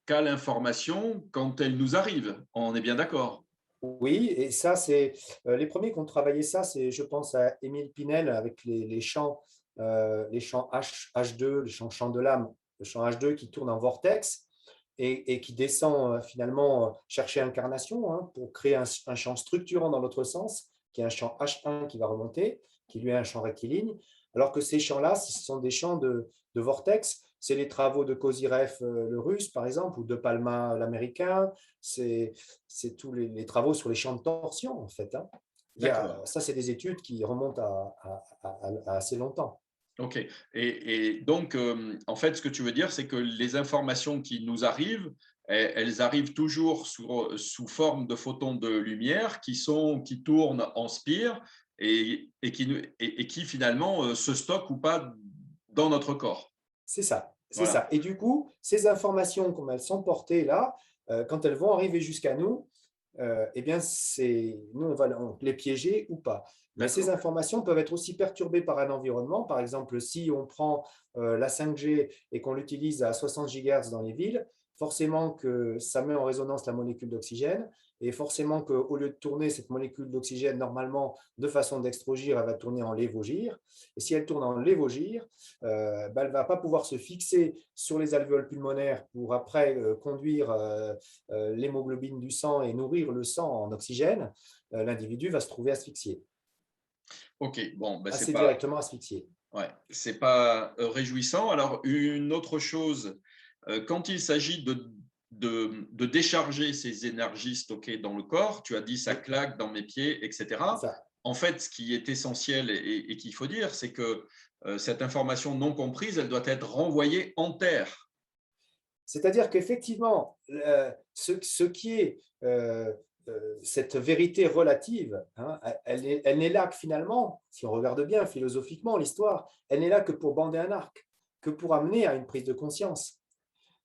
qu'a l'information quand elle nous arrive. On est bien d'accord. Oui, et ça, c'est les premiers qui ont travaillé ça, c'est, je pense, à Émile Pinel avec les champs H2, les champs de l'âme, le champ H2 qui tourne en vortex et qui descend finalement chercher incarnation, hein, pour créer un champ structurant dans l'autre sens, qui est un champ H1 qui va remonter, qui lui est un champ rectiligne, alors que ces champs-là, ce sont des champs de vortex. C'est les travaux de Kozyrev, le russe, par exemple, ou de Palma, l'américain. C'est tous les travaux sur les champs de torsion, en fait, hein. D'accord. Ça, c'est des études qui remontent à assez longtemps. OK. Et donc, en fait, ce que tu veux dire, c'est que les informations qui nous arrivent, elles arrivent toujours sous forme de photons de lumière qui tournent en spire et qui finalement se stockent ou pas dans notre corps. C'est ça, c'est Voilà. ça. Et du coup, ces informations, comme elles sont portées là, quand elles vont arriver jusqu'à nous, eh bien, nous, on va les piéger ou pas. Mais ces D'accord. informations peuvent être aussi perturbées par un environnement. Par exemple, si on prend la 5G et qu'on l'utilise à 60 GHz dans les villes, forcément que ça met en résonance la molécule d'oxygène et forcément qu'au lieu de tourner cette molécule d'oxygène normalement de façon dextrogire, elle va tourner en lévogire. Et si elle tourne en lévogire, elle ne va pas pouvoir se fixer sur les alvéoles pulmonaires pour après conduire l'hémoglobine du sang et nourrir le sang en oxygène. L'individu va se trouver asphyxié, OK. Bon, ben, assez directement asphyxié. ouais, c'est pas réjouissant. Alors, une autre chose, quand il s'agit de décharger ces énergies stockées dans le corps, tu as dit ça Oui, claque dans mes pieds, c'est etc. ça. En fait, ce qui est essentiel et qu'il faut dire, c'est que cette information non comprise, elle doit être renvoyée en terre. C'est-à-dire qu'effectivement, ce qui est cette vérité relative, hein, elle n'est là que finalement, si on regarde bien philosophiquement l'histoire, elle n'est là que pour bander un arc, que pour amener à une prise de conscience.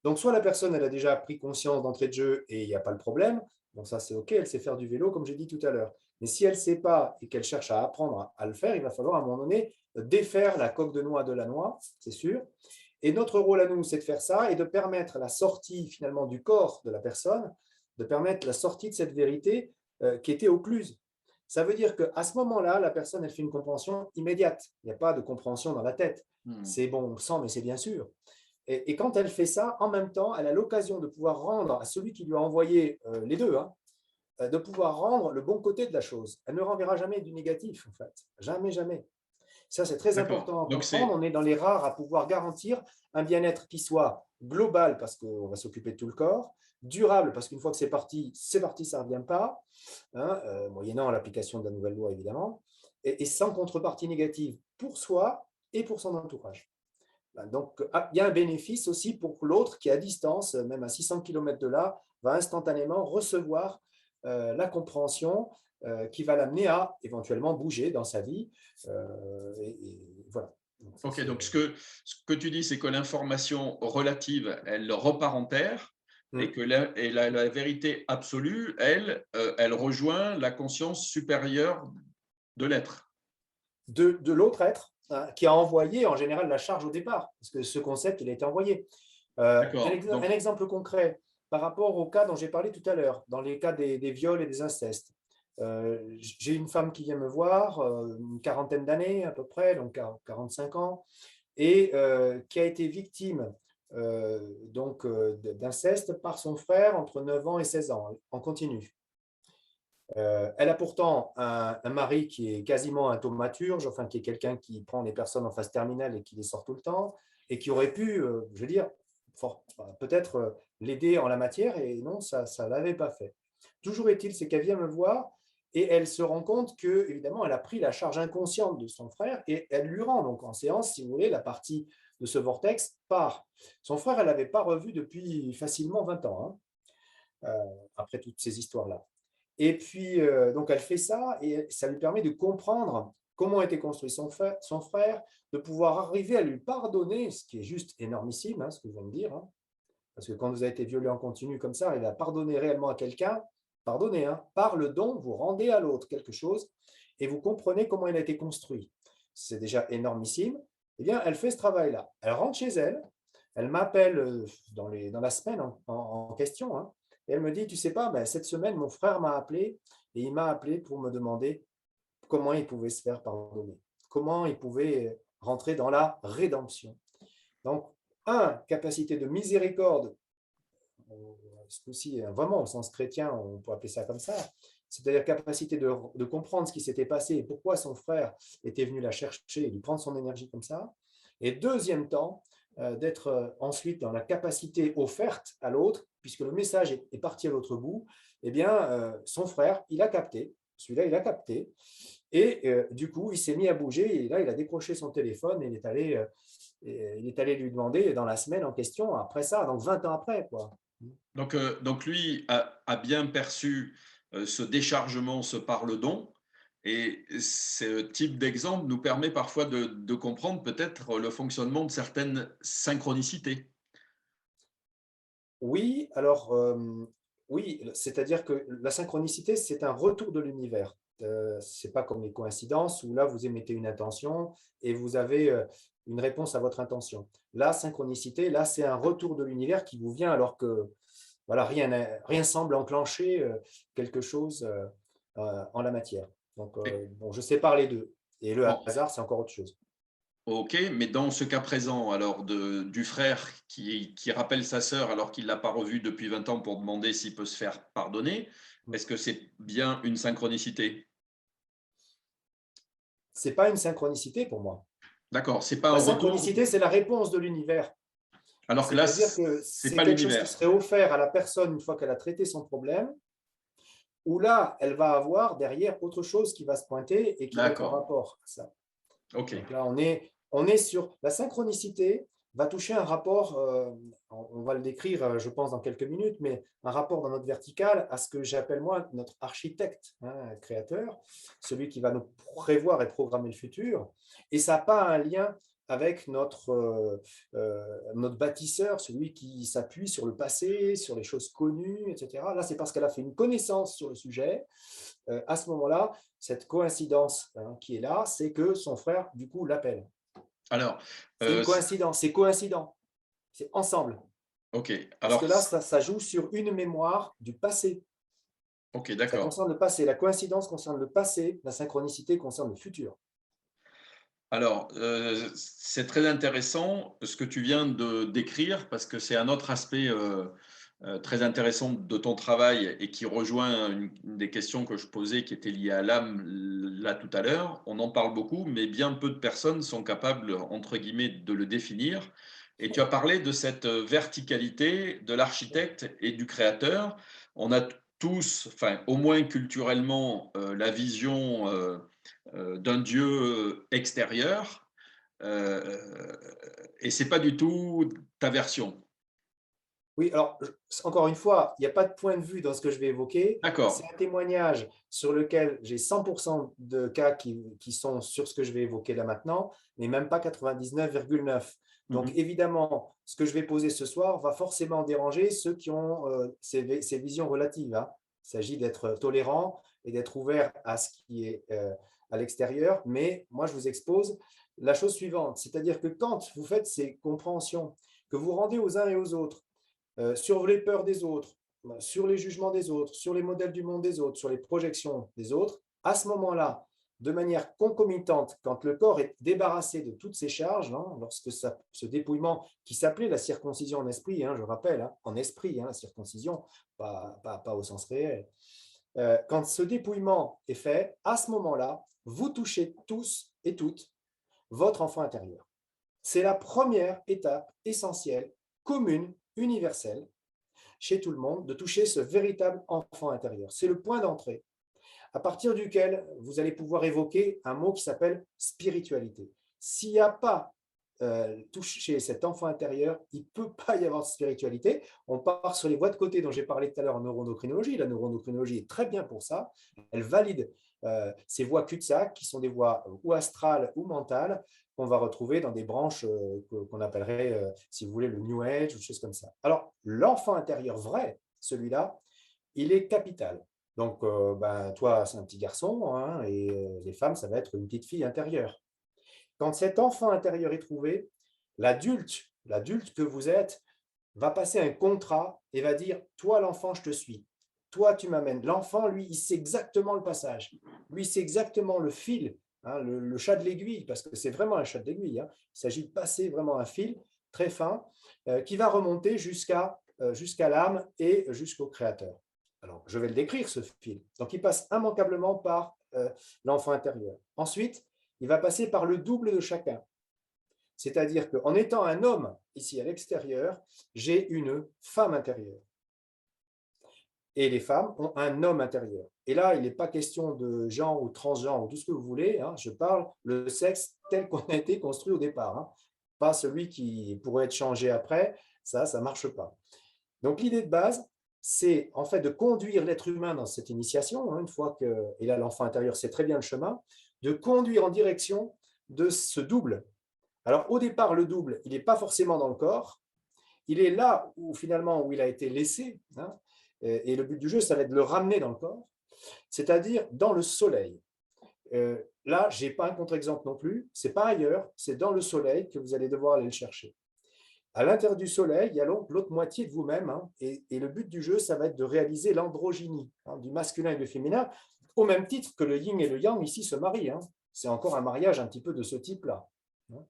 Donc, soit la personne, elle a déjà pris conscience d'entrée de jeu et il n'y a pas le problème, donc ça c'est OK, elle sait faire du vélo comme j'ai dit tout à l'heure. Mais si elle ne sait pas et qu'elle cherche à apprendre à le faire, il va falloir à un moment donné défaire la coque de noix de la noix, c'est sûr. Et notre rôle à nous, c'est de faire ça et de permettre la sortie finalement du corps de la personne, de permettre la sortie de cette vérité qui était occluse. Ça veut dire qu'à ce moment-là, la personne, elle fait une compréhension immédiate. Il n'y a pas de compréhension dans la tête. C'est bon, on sent, mais c'est bien sûr. Et quand elle fait ça, en même temps, elle a l'occasion de pouvoir rendre à celui qui lui a envoyé les deux, hein, de pouvoir rendre le bon côté de la chose. Elle ne renverra jamais du négatif, en fait. Jamais, jamais. Ça, c'est très D'accord. important à Donc, comprendre. On est dans les rares à pouvoir garantir un bien-être qui soit global, parce qu'on va s'occuper de tout le corps, durable, parce qu'une fois que c'est parti, ça ne revient pas, hein, moyennant l'application de la nouvelle loi, évidemment, et sans contrepartie négative pour soi et pour son entourage. Donc, il y a un bénéfice aussi pour l'autre qui est à distance, même à 600 km de là, va instantanément recevoir la compréhension qui va l'amener à éventuellement bouger dans sa vie. Et voilà. Donc, OK, donc ce que tu dis, c'est que l'information relative, elle repart en terre et que la vérité absolue, elle, elle rejoint la conscience supérieure de l'être. de l'autre être hein, qui a envoyé en général la charge au départ, parce que ce concept, il a été envoyé. D'accord. Un exemple concret par rapport au cas dont j'ai parlé tout à l'heure, dans les cas des viols et des incestes. J'ai une femme qui vient me voir, une quarantaine d'années à peu près, donc 45 ans, et qui a été victime d'inceste par son frère entre 9 ans et 16 ans, en continu. Elle a pourtant un mari qui est quasiment un thaumaturge, enfin qui est quelqu'un qui prend les personnes en phase terminale et qui les sort tout le temps, et qui aurait pu, je veux dire, peut-être l'aider en la matière, et non, ça ne l'avait pas fait. Toujours est-il, c'est qu'elle vient me voir et elle se rend compte que, évidemment, elle a pris la charge inconsciente de son frère et elle lui rend donc en séance, si vous voulez, la partie de ce vortex part. Son frère, elle l'avait pas revu depuis facilement 20 ans, hein, après toutes ces histoires-là. Et puis, donc, elle fait ça et ça lui permet de comprendre comment était construit son frère, de pouvoir arriver à lui pardonner, ce qui est juste énormissime, hein, ce que je viens de dire. Hein, parce que quand vous avez été violé en continu comme ça, arriver à pardonner réellement à quelqu'un, pardonnez, hein, par le don, vous rendez à l'autre quelque chose et vous comprenez comment il a été construit. C'est déjà énormissime. Eh bien, elle fait ce travail-là. Elle rentre chez elle, elle m'appelle dans la semaine en question, hein, et elle me dit, tu sais pas, ben, cette semaine, mon frère m'a appelé et il m'a appelé pour me demander comment il pouvait se faire pardonner, comment il pouvait rentrer dans la rédemption. Donc, capacité de miséricorde, ce coup-ci, vraiment au sens chrétien, on peut appeler ça comme ça, c'est-à-dire capacité de comprendre ce qui s'était passé et pourquoi son frère était venu la chercher et lui prendre son énergie comme ça. Et deuxième temps, d'être ensuite dans la capacité offerte à l'autre, puisque le message est parti à l'autre bout, eh bien, son frère, il a capté, celui-là, il a capté, et du coup, il s'est mis à bouger, et là, il a décroché son téléphone, et il est allé lui demander dans la semaine en question, après ça, donc 20 ans après, quoi. Donc lui a bien perçu ce déchargement, ce par-le-don, et ce type d'exemple nous permet parfois de comprendre peut-être le fonctionnement de certaines synchronicités. Oui, alors, oui, c'est-à-dire que la synchronicité, c'est un retour de l'univers. C'est pas comme les coïncidences où là, vous émettez une intention et vous avez une réponse à votre intention. La synchronicité, là, c'est un retour de l'univers qui vous vient alors que voilà, rien semble enclencher quelque chose en la matière. Donc, Et- bon, je sépare les deux. Et le bon, hasard, c'est encore autre chose. ok, mais dans ce cas présent, alors du frère qui rappelle sa sœur alors qu'il ne l'a pas revue depuis 20 ans pour demander s'il peut se faire pardonner, est-ce que c'est bien une synchronicité? C'est pas une synchronicité pour moi. D'accord, c'est pas La un retour, synchronicité, c'est la réponse de l'univers. alors que là, C'est-à-dire que c'est c'est pas quelque chose qui l'univers. serait offert à la personne une fois qu'elle a traité son problème, où là, elle va avoir derrière autre chose qui va se pointer et qui va être en D'accord, rapport à ça. ok. Donc là, on est sur la synchronicité va toucher un rapport, on va le décrire, je pense, dans quelques minutes, mais un rapport dans notre verticale à ce que j'appelle moi notre architecte, hein, créateur, celui qui va nous prévoir et programmer le futur. Et ça n'a pas un lien avec notre bâtisseur, celui qui s'appuie sur le passé, sur les choses connues, etc. Là, c'est parce qu'elle a fait une connaissance sur le sujet. À ce moment-là, cette coïncidence, hein, qui est là, c'est que son frère, du coup, l'appelle. Alors, C'est une coïncidence, c'est coïncident, c'est ensemble. ok, Parce alors, que là, ça joue sur une mémoire du passé. ok, Ça d'accord. concerne le passé. La coïncidence concerne le passé, la synchronicité concerne le futur. Alors, c'est très intéressant ce que tu viens de décrire parce que c'est un autre aspect très intéressant de ton travail et qui rejoint une des questions que je posais qui était liée à l'âme là tout à l'heure. On en parle beaucoup, mais bien peu de personnes sont capables, entre guillemets, de le définir. Et tu as parlé de cette verticalité de l'architecte et du créateur. On a tous, enfin, au moins culturellement, la vision d'un Dieu extérieur, et c'est pas du tout ta version. Oui, alors, encore une fois, il n'y a pas de point de vue dans ce que je vais évoquer. C'est D'accord. un témoignage sur lequel j'ai 100% de cas qui sont sur ce que je vais évoquer là maintenant, mais même pas 99,9. Donc, Mhm. évidemment, ce que je vais poser ce soir va forcément déranger ceux qui ont ces visions relatives, hein. Il s'agit d'être tolérant et d'être ouvert à ce qui est à l'extérieur. Mais moi, je vous expose la chose suivante, c'est-à-dire que quand vous faites ces compréhensions, que vous rendez aux uns et aux autres, sur les peurs des autres, sur les jugements des autres, sur les modèles du monde des autres, sur les projections des autres, à ce moment-là, de manière concomitante, quand le corps est débarrassé de toutes ces charges, hein, lorsque ce dépouillement qui s'appelait la circoncision en esprit, hein, je rappelle, hein, en esprit, hein, la circoncision, pas au sens réel, quand ce dépouillement est fait, à ce moment-là, vous touchez tous et toutes votre enfant intérieur. C'est la première étape essentielle, commune, universelle, chez tout le monde, de toucher ce véritable enfant intérieur. C'est le point d'entrée, à partir duquel vous allez pouvoir évoquer un mot qui s'appelle spiritualité. S'il n'y a pas touché cet enfant intérieur, il ne peut pas y avoir de spiritualité. On part sur les voies de côté dont j'ai parlé tout à l'heure en neuroendocrinologie. La neuroendocrinologie est très bien pour ça. Elle valide ces voies cul-de-sac qui sont des voies ou astrales ou mentales qu'on va retrouver dans des branches qu'on appellerait, si vous voulez, le New Age ou des choses comme ça. Alors, l'enfant intérieur vrai, celui-là, il est capital. Donc, ben, toi, c'est un petit garçon, hein, et les femmes, ça va être une petite fille intérieure. Quand cet enfant intérieur est trouvé, l'adulte que vous êtes, va passer un contrat et va dire, toi, l'enfant, je te suis. Toi, tu m'amènes. L'enfant, lui, il sait exactement le passage. Lui, c'est exactement le fil, hein, le chat de l'aiguille, parce que c'est vraiment un chat de l'aiguille, hein. Il s'agit de passer vraiment un fil très fin qui va remonter jusqu'à l'âme et jusqu'au créateur. Alors, je vais le décrire, ce fil. Donc, il passe immanquablement par l'enfant intérieur. Ensuite, il va passer par le double de chacun. C'est-à-dire qu'en étant un homme ici à l'extérieur, j'ai une femme intérieure. Et les femmes ont un homme intérieur. Et là, il n'est pas question de genre ou transgenre ou tout ce que vous voulez, hein. Je parle le sexe tel qu'on a été construit au départ, hein. Pas celui qui pourrait être changé après. Ça ne marche pas. Donc, l'idée de base, c'est en fait de conduire l'être humain dans cette initiation, hein, une fois que, et là, l'enfant intérieur sait très bien le chemin, de conduire en direction de ce double. Alors, au départ, le double, il n'est pas forcément dans le corps. Il est là où, finalement, où il a été laissé, hein, et le but du jeu, ça va être de le ramener dans le corps, c'est-à-dire dans le soleil. Là, je n'ai pas un contre-exemple non plus. C'est pas ailleurs, c'est dans le soleil que vous allez devoir aller le chercher. À l'intérieur du soleil, il y a l'autre moitié de vous-même, hein, et le but du jeu, ça va être de réaliser l'androgynie, hein, du masculin et du féminin, au même titre que le yin et le yang ici se marient, hein. C'est encore un mariage un petit peu de ce type-là, hein.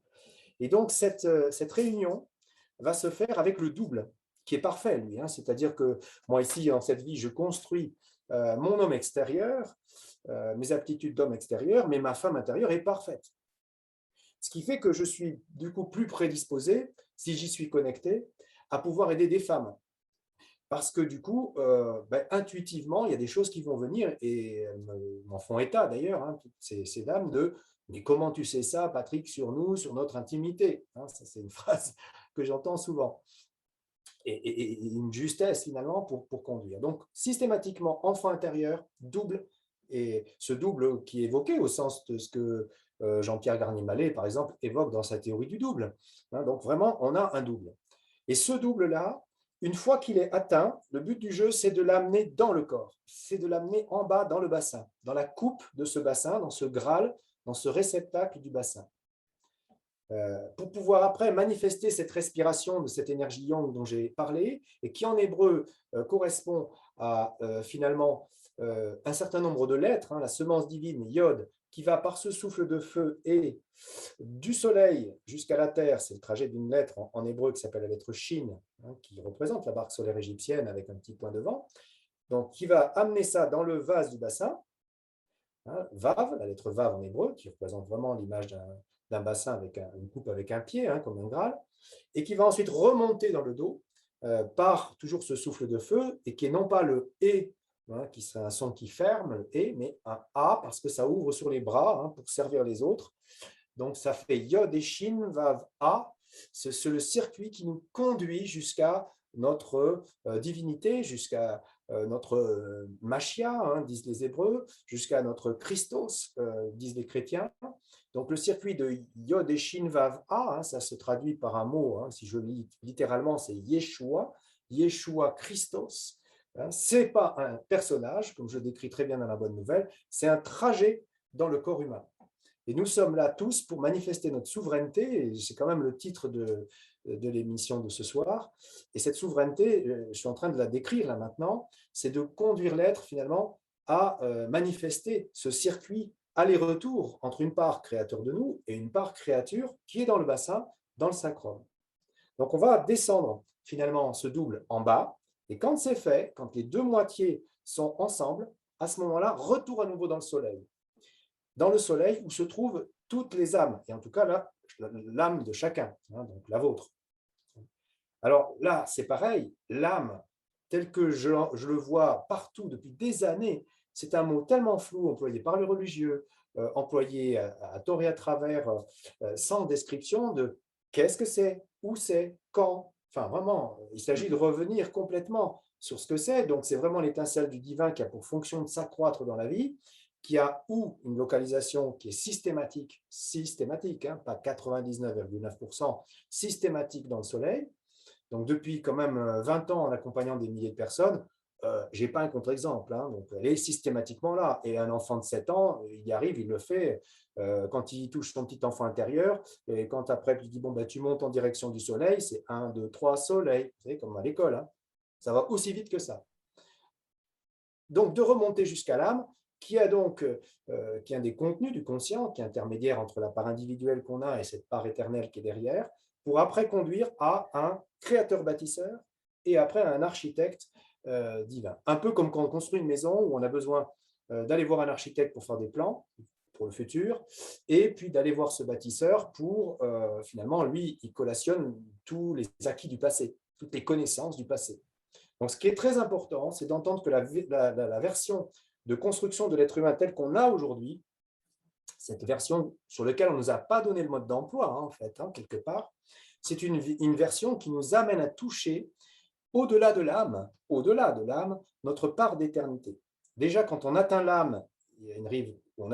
Et donc, cette réunion va se faire avec le double, qui est parfait, lui, hein. C'est-à-dire que moi, ici, dans cette vie, je construis mon homme extérieur, mes aptitudes d'homme extérieur, mais ma femme intérieure est parfaite. Ce qui fait que je suis du coup plus prédisposé, si j'y suis connecté, à pouvoir aider des femmes. Parce que du coup, intuitivement, il y a des choses qui vont venir, et elles m'en font état d'ailleurs, hein, toutes ces dames, de Mais comment tu sais ça, Patrick, sur nous, sur notre intimité, hein? Ça, c'est une phrase que j'entends souvent. Et une justesse finalement pour conduire. Donc, systématiquement, enfant intérieur, double, et ce double qui est évoqué au sens de ce que Jean-Pierre Garnier-Mallet, par exemple, évoque dans sa théorie du double. Hein, donc, vraiment, on a un double. Et ce double-là, une fois qu'il est atteint, le but du jeu, c'est de l'amener dans le corps, c'est de l'amener en bas dans le bassin, dans la coupe de ce bassin, dans ce Graal, dans ce réceptacle du bassin. Pour pouvoir après manifester cette respiration de cette énergie yang dont j'ai parlé, et qui en hébreu correspond à finalement un certain nombre de lettres, hein, la semence divine, Yod, qui va par ce souffle de feu et du soleil jusqu'à la terre, c'est le trajet d'une lettre en hébreu qui s'appelle la lettre Shin, hein, qui représente la barque solaire égyptienne avec un petit point de vent, donc qui va amener ça dans le vase du bassin, hein, Vav, la lettre Vav en hébreu, qui représente vraiment l'image d'un bassin avec une coupe avec un pied, hein, comme un Graal, et qui va ensuite remonter dans le dos par toujours ce souffle de feu, et qui est non pas le « hein, qui serait un son qui ferme, le « mais un « A » parce que ça ouvre sur les bras, hein, pour servir les autres. Donc ça fait Yod et Shin, Vav, A. C'est le circuit qui nous conduit jusqu'à notre divinité, jusqu'à notre Machia, hein, disent les Hébreux, jusqu'à notre Christos, disent les chrétiens. Donc le circuit de Yod et Shin Vav A, hein, ça se traduit par un mot, hein, si je lis littéralement, c'est Yeshua, Yeshua Christos. Hein, ce n'est pas un personnage, comme je décris très bien dans la Bonne Nouvelle, c'est un trajet dans le corps humain. Et nous sommes là tous pour manifester notre souveraineté, et c'est quand même le titre de l'émission de ce soir. Et cette souveraineté, je suis en train de la décrire là maintenant, c'est de conduire l'être finalement à manifester ce circuit aller-retour entre une part créateur de nous et une part créature qui est dans le bassin, dans le sacrum. Donc on va descendre finalement ce double en bas, et quand c'est fait, quand les deux moitiés sont ensemble, à ce moment-là, retour à nouveau dans le soleil. Dans le soleil où se trouvent toutes les âmes, et en tout cas là, l'âme de chacun, hein, donc la vôtre. Alors là, c'est pareil, l'âme, tel que je le vois partout depuis des années, c'est un mot tellement flou, employé par le religieux, employé à tort et à travers, sans description de qu'est-ce que c'est, où c'est, quand. Enfin, vraiment, il s'agit de revenir complètement sur ce que c'est. Donc, c'est vraiment l'étincelle du divin qui a pour fonction de s'accroître dans la vie, qui a ou une localisation qui est systématique, hein, pas 99,9%, systématique dans le soleil. Donc, depuis quand même 20 ans en accompagnant des milliers de personnes, je n'ai pas un contre-exemple. Hein, donc, elle est systématiquement là. Et un enfant de 7 ans, il y arrive, il le fait. Quand il touche son petit enfant intérieur, et quand après, il dit, bon, ben, tu montes en direction du soleil, c'est 1, 2, 3, soleil. Vous savez, comme à l'école. Hein, ça va aussi vite que ça. Donc, de remonter jusqu'à l'âme, qui a donc qui a un des contenus du conscient, qui est intermédiaire entre la part individuelle qu'on a et cette part éternelle qui est derrière, pour après conduire à un créateur-bâtisseur et après à un architecte divin. Un peu comme quand on construit une maison où on a besoin d'aller voir un architecte pour faire des plans pour le futur, et puis d'aller voir ce bâtisseur pour, finalement, lui, il collationne tous les acquis du passé, toutes les connaissances du passé. Donc, ce qui est très important, c'est d'entendre que la version de construction de l'être humain telle qu'on a aujourd'hui, cette version sur laquelle on ne nous a pas donné le mode d'emploi, hein, en fait, hein, quelque part, c'est une version qui nous amène à toucher au-delà de l'âme, notre part d'éternité. Déjà, quand on atteint l'âme, il y a une rive où on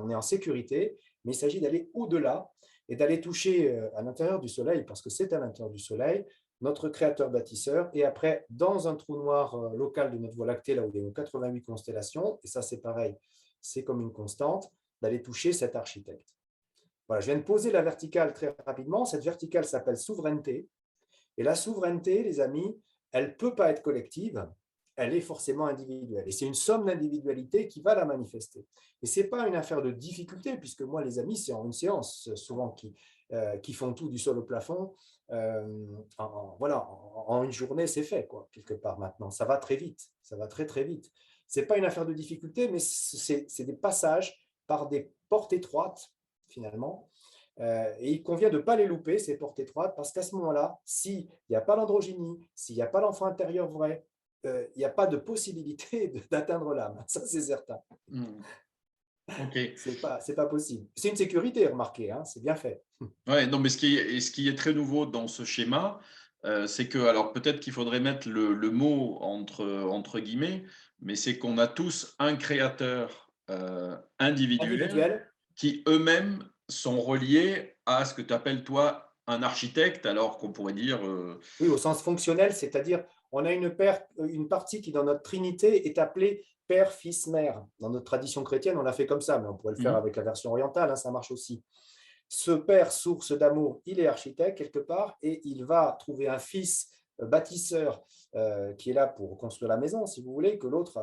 est en sécurité, mais il s'agit d'aller au-delà et d'aller toucher à l'intérieur du soleil, parce que c'est à l'intérieur du soleil, notre créateur bâtisseur, et après, dans un trou noir local de notre Voie lactée, là où il y a 88 constellations, et ça c'est pareil, c'est comme une constante, d'aller toucher cet architecte. Voilà, je viens de poser la verticale très rapidement. Cette verticale s'appelle souveraineté. Et la souveraineté, les amis, elle ne peut pas être collective, elle est forcément individuelle. Et c'est une somme d'individualité qui va la manifester. Et ce n'est pas une affaire de difficulté, puisque moi, les amis, c'est en une séance, souvent qui font tout du sol au plafond. Voilà, en une journée, c'est fait, quoi, quelque part maintenant. Ça va très vite, ça va très, très vite. Ce n'est pas une affaire de difficulté, mais c'est des passages par des portes étroites, finalement. Et il convient de ne pas les louper, ces portes étroites, parce qu'à ce moment-là, s'il n'y a pas l'androgynie, s'il n'y a pas l'enfant intérieur vrai, il n'y a pas de possibilité d'atteindre l'âme. Ça, c'est certain. Ok. C'est pas possible. C'est une sécurité, remarquez, hein, c'est bien fait. Ouais, non, mais ce qui est très nouveau dans ce schéma, c'est que, alors peut-être qu'il faudrait mettre le mot entre guillemets, mais c'est qu'on a tous un créateur individuel Individuel, qui eux-mêmes sont reliés à ce que tu appelles toi un architecte, alors qu'on pourrait dire oui, au sens fonctionnel, c'est-à-dire on a une partie qui, dans notre Trinité, est appelée Père, Fils, Mère. Dans notre tradition chrétienne, on l'a fait comme ça, mais on pourrait le faire mhm, avec la version orientale, hein, ça marche aussi. Ce Père, source d'amour, il est architecte quelque part et il va trouver un fils bâtisseur qui est là pour construire la maison, si vous voulez, que l'autre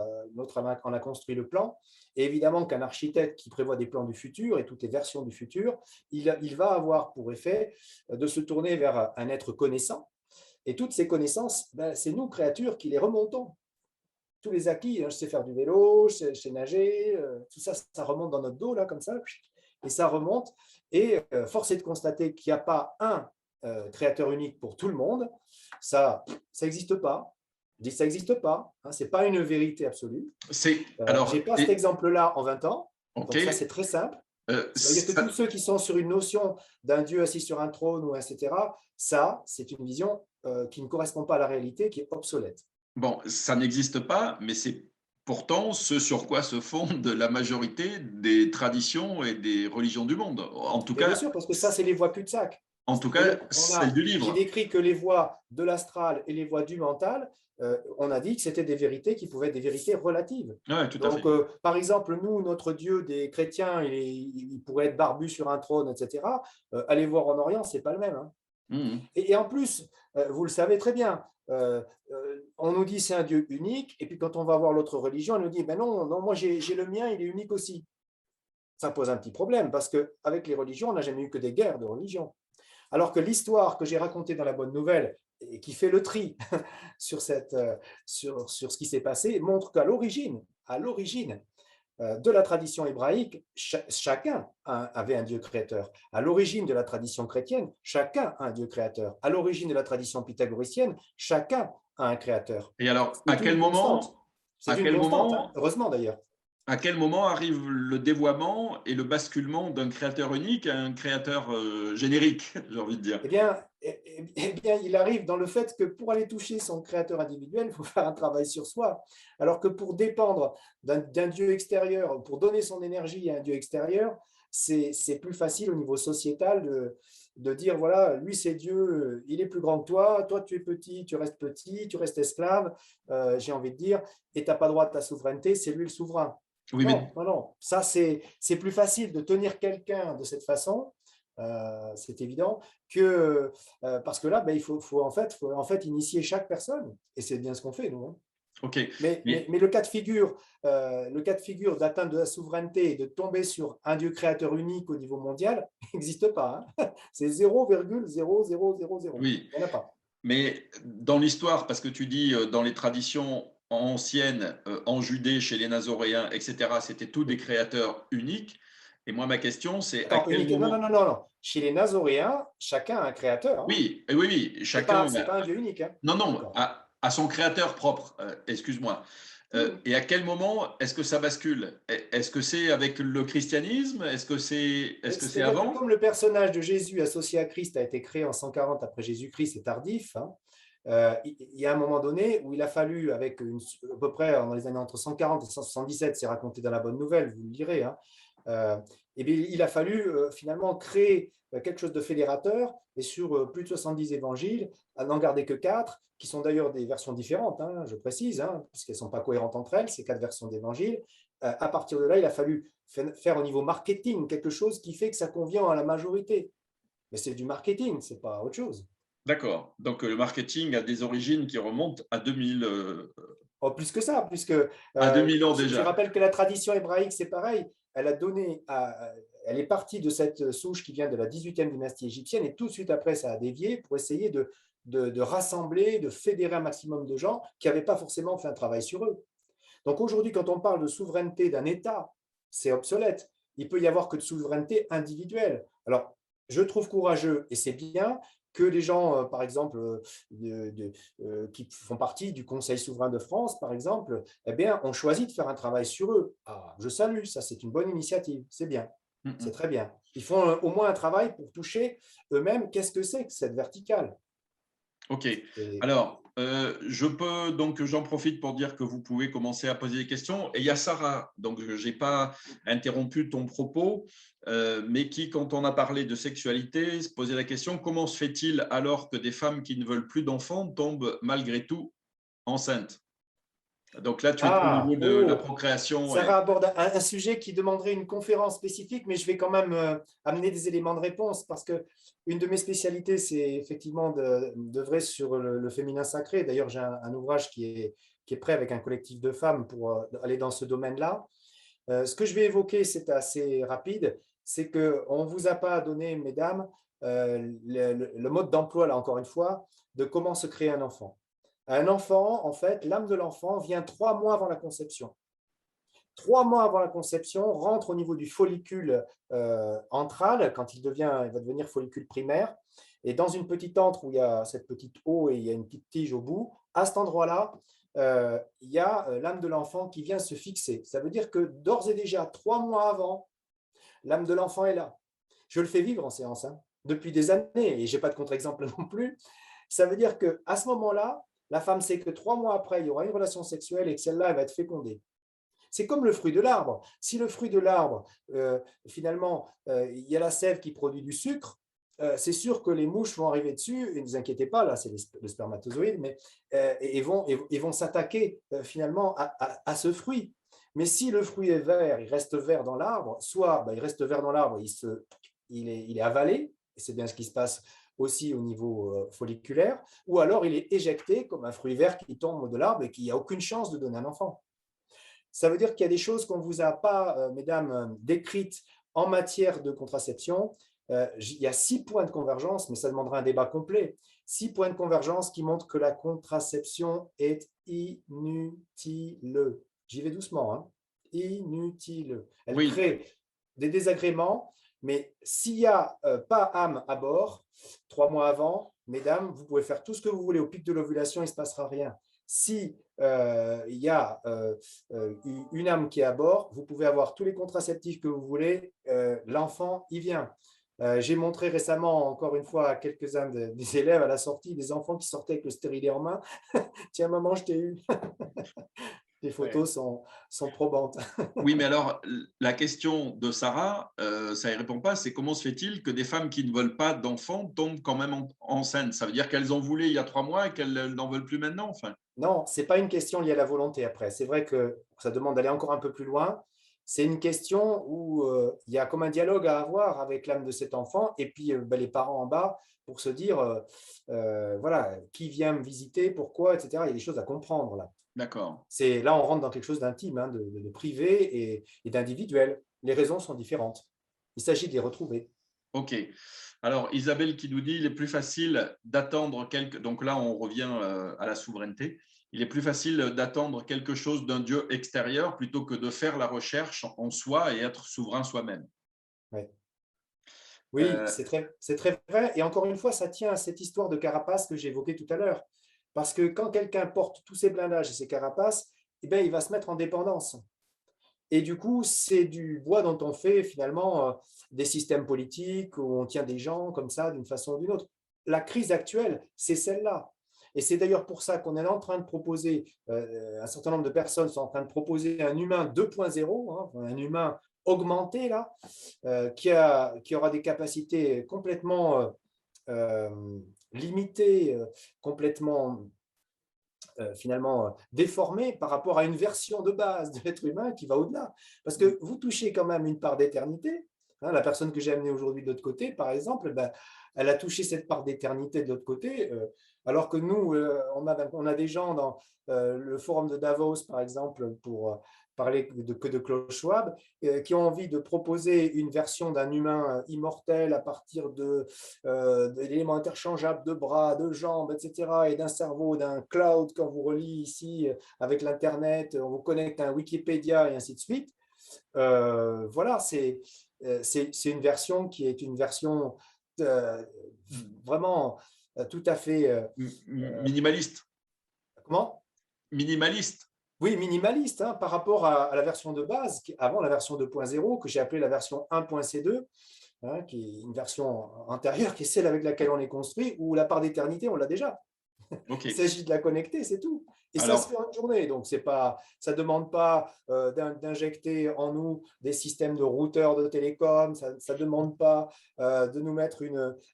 en a construit le plan. Et évidemment qu'un architecte qui prévoit des plans du futur et toutes les versions du futur, il va avoir pour effet de se tourner vers un être connaissant. Et toutes ces connaissances, ben, c'est nous, créatures, qui les remontons. Tous les acquis, hein, je sais faire du vélo, je sais nager, tout ça, ça remonte dans notre dos, là, comme ça, et ça remonte. Et force est de constater qu'il n'y a pas un créateur unique pour tout le monde. Ça n'existe pas. Je dis ça n'existe pas. Hein, ce n'est pas une vérité absolue. c'est Je n'ai alors pas cet exemple-là en 20 ans. ok, Donc ça, c'est très simple. C'est-à-dire que tous ceux qui sont sur une notion d'un Dieu assis sur un trône, ou etc., ça, c'est une vision qui ne correspond pas à la réalité, qui est obsolète. bon, ça n'existe pas, mais c'est pourtant ce sur quoi se fonde la majorité des traditions et des religions du monde. Et bien sûr, parce que ça, c'est les voies cul-de-sac. En tout C'est-à-dire cas, qu'on celle du j'ai livre. décrit que les voies de l'astral et les voies du mental, on a dit que c'était des vérités qui pouvaient être des vérités relatives. Oui, tout à fait. Donc, par exemple, nous, notre Dieu des chrétiens, il pourrait être barbu sur un trône, etc. Allez voir en Orient, c'est pas le même. Hein. Mhm. Et en plus, vous le savez très bien, on nous dit c'est un Dieu unique, et puis quand on va voir l'autre religion, on nous dit ben non, non, moi j'ai le mien, il est unique aussi. Ça pose un petit problème parce qu'avec les religions, on n'a jamais eu que des guerres de religion. Alors que l'histoire que j'ai racontée dans la bonne nouvelle et qui fait le tri sur, sur ce qui s'est passé montre qu'à l'origine de la tradition hébraïque, chacun avait un Dieu créateur. À l'origine de la tradition chrétienne, chacun a un Dieu créateur. À l'origine de la tradition pythagoricienne, chacun a un créateur. Et alors, C'est une constante. à C'est une quel constante, hein, moment, heureusement d'ailleurs. à quel moment arrive le dévoiement et le basculement d'un créateur unique à un créateur générique, j'ai envie de dire. Eh bien, il arrive dans le fait que pour aller toucher son créateur individuel, il faut faire un travail sur soi. Alors que pour dépendre d'un Dieu extérieur, pour donner son énergie à un Dieu extérieur, c'est plus facile au niveau sociétal de dire, voilà, lui c'est Dieu, il est plus grand que toi tu es petit, tu restes esclave, j'ai envie de dire, et tu n'as pas droit à ta souveraineté, c'est lui le souverain. Oui, mais Non, non, non. Ça, c'est plus facile de tenir quelqu'un de cette façon, c'est évident, que, parce que là, ben, il faut en fait initier chaque personne. Et c'est bien ce qu'on fait, nous. Hein. ok. Mais, mais, Mais mais le cas de figure d'atteindre de la souveraineté et de tomber sur un Dieu créateur unique au niveau mondial n'existe pas. Hein. C'est 0,0000. oui, Il n'y en a pas. mais dans l'histoire, parce que tu dis dans les traditions anciennes, en Judée, chez les Nazoréens, etc., c'était tous des Oui. créateurs uniques. Et moi, ma question, c'est à Attends, quel unique. Non, non, moment. non, non, non. Chez les Nazoréens, chacun a un créateur. Hein. Oui, oui, oui, C'est chacun. pas, c'est pas un Dieu unique. Hein. Non, non, D'accord. à son créateur propre, excuse-moi. Hmm. Et à quel moment est-ce que ça bascule? Est-ce que c'est avec le christianisme? Est-ce que c'est C'est-à-dire que avant? comme le personnage de Jésus associé à Christ a été créé en 140 après Jésus-Christ, c'est tardif, hein, il y a un moment donné où il a fallu, à peu près dans les années entre 140 et 177, c'est raconté dans la Bonne Nouvelle, vous le lirez, hein, et bien, il a fallu finalement créer quelque chose de fédérateur, et sur plus de 70 évangiles, à n'en garder que 4, qui sont d'ailleurs des versions différentes, hein, je précise, hein, parce qu'elles ne sont pas cohérentes entre elles, ces 4 versions d'évangiles. À partir de là, il a fallu faire au niveau marketing quelque chose qui fait que ça convient à la majorité. Mais c'est du marketing, c'est pas autre chose. D'accord. Donc le marketing a des origines qui remontent à 2000, Oh, plus que ça, puisque à 2000 ans je déjà. rappelle que la tradition hébraïque, c'est pareil. Elle est partie de cette souche qui vient de la 18e dynastie égyptienne, et tout de suite après, ça a dévié pour essayer de rassembler, de fédérer un maximum de gens qui n'avaient pas forcément fait un travail sur eux. Donc aujourd'hui, quand on parle de souveraineté d'un État, c'est obsolète. Il peut y avoir que de souveraineté individuelle. Alors, je trouve courageux, et c'est bien, que les gens, par exemple, qui font partie du Conseil souverain de France, par exemple, eh bien, ont choisi de faire un travail sur eux. Ah, je salue, ça c'est une bonne initiative, c'est bien, Mm, c'est mm. très bien. Ils font au moins un travail pour toucher eux-mêmes qu'est-ce que c'est que cette verticale. Ok. Et, Alors, j'en profite pour dire que vous pouvez commencer à poser des questions. Et il y a Sarah, donc je n'ai pas interrompu ton propos, mais qui, quand on a parlé de sexualité, se posait la question, comment se fait-il alors que des femmes qui ne veulent plus d'enfants tombent malgré tout enceintes? Donc là, tu étais au niveau de la oh, procréation. Sarah aborde un sujet qui demanderait une conférence spécifique, mais je vais quand même amener des éléments de réponse parce que une de mes spécialités, c'est effectivement d'œuvrer sur le féminin sacré. D'ailleurs, j'ai un ouvrage qui est prêt avec un collectif de femmes pour aller dans ce domaine-là. Ce que je vais évoquer, c'est assez rapide, c'est qu'on ne vous a pas donné, mesdames, le mode d'emploi, là encore une fois, de comment se créer un enfant. Un enfant, en fait, l'âme de l'enfant vient 3 mois avant la conception. 3 mois avant la conception, rentre au niveau du follicule antral, quand il va devenir follicule primaire. Et dans une petite antre où il y a cette petite eau et il y a une petite tige au bout, à cet endroit-là, il y a l'âme de l'enfant qui vient se fixer. Ça veut dire que d'ores et déjà, 3 mois avant, l'âme de l'enfant est là. Je le fais vivre en séance, hein, depuis des années, et je n'ai pas de contre-exemple non plus. Ça veut dire qu'à ce moment-là, la femme sait que 3 mois après, il y aura une relation sexuelle et que celle-là, elle va être fécondée. C'est comme le fruit de l'arbre. Si le fruit de l'arbre, finalement, il y a la sève qui produit du sucre, c'est sûr que les mouches vont arriver dessus, et ne vous inquiétez pas, là c'est le spermatozoïde, mais et vont s'attaquer finalement à ce fruit. Mais si le fruit est vert, il reste vert dans l'arbre, soit il reste vert dans l'arbre, il est avalé, et c'est bien ce qui se passe aussi au niveau folliculaire, ou alors il est éjecté comme un fruit vert qui tombe de l'arbre et qui n'a aucune chance de donner un enfant. Ça veut dire qu'il y a des choses qu'on ne vous a pas, mesdames, décrites en matière de contraception. Il y a 6 points de convergence, mais ça demandera un débat complet. 6 points de convergence qui montrent que la contraception est inutile. J'y vais doucement, hein. Inutile. Elle Oui, crée des désagréments, mais s'il n'y a pas âme à bord, 3 mois avant, mesdames, vous pouvez faire tout ce que vous voulez au pic de l'ovulation, il ne se passera rien. Si il y a une âme qui est à bord, vous pouvez avoir tous les contraceptifs que vous voulez, l'enfant y vient. J'ai montré récemment, encore une fois, à quelques-uns des élèves à la sortie, des enfants qui sortaient avec le stérilet en main. Tiens, maman, je t'ai eu. Les ouais. photos sont probantes. Oui, mais alors, la question de Sarah, ça y répond pas, c'est comment se fait-il que des femmes qui ne veulent pas d'enfants tombent quand même enceintes? Ça veut dire qu'elles en voulaient il y a 3 mois et qu'elles n'en veulent plus maintenant, enfin. Non, ce n'est pas une question liée à la volonté après. C'est vrai que ça demande d'aller encore un peu plus loin. C'est une question où il y a comme un dialogue à avoir avec l'âme de cet enfant et puis les parents en bas pour se dire, voilà, qui vient me visiter, pourquoi, etc. Il y a des choses à comprendre là. D'accord. Là, on rentre dans quelque chose d'intime, hein, de privé et d'individuel. Les raisons sont différentes. Il s'agit de les retrouver. OK. Alors, Isabelle qui nous dit, il est plus facile d'attendre quelque… Donc là, on revient à la souveraineté. Il est plus facile d'attendre quelque chose d'un Dieu extérieur plutôt que de faire la recherche en soi et être souverain soi-même. Ouais. Oui, Euh, c'est très vrai. Et encore une fois, ça tient à cette histoire de carapace que j'ai évoquée tout à l'heure. Parce que quand quelqu'un porte tous ses blindages et ses carapaces, eh bien, il va se mettre en dépendance. Et du coup, c'est du bois dont on fait finalement des systèmes politiques où on tient des gens comme ça d'une façon ou d'une autre. La crise actuelle, c'est celle-là. Et c'est d'ailleurs pour ça qu'on est en train de proposer, un certain nombre de personnes sont en train de proposer un humain 2.0, hein, un humain augmenté là, qui aura des capacités complètement limitées, complètement finalement déformées par rapport à une version de base de l'être humain qui va au-delà. Parce que vous touchez quand même une part d'éternité. Hein, la personne que j'ai amenée aujourd'hui de l'autre côté, par exemple, ben, elle a touché cette part d'éternité de l'autre côté, alors que nous, on a des gens dans le forum de Davos, par exemple, pour parler que de Klaus Schwab, qui ont envie de proposer une version d'un humain immortel à partir d'éléments interchangeables de bras, de jambes, etc., et d'un cerveau, d'un cloud qu'on vous relie ici avec l'Internet, on vous connecte à un Wikipédia et ainsi de suite. Voilà, c'est une version qui est une version euh, vraiment tout à fait… Minimaliste. comment? Minimaliste. Oui, minimaliste, hein, par rapport à la version de base, avant la version 2.0, que j'ai appelée la version 1.C2, hein, qui est une version antérieure, qui est celle avec laquelle on est construit, où la part d'éternité, on l'a déjà. OK. Il s'agit de la connecter, c'est tout. Et ça se Alors, fait en une journée. Donc, ça ne demande pas d'injecter en nous des systèmes de routeurs de télécom. Ça ne demande pas de nous mettre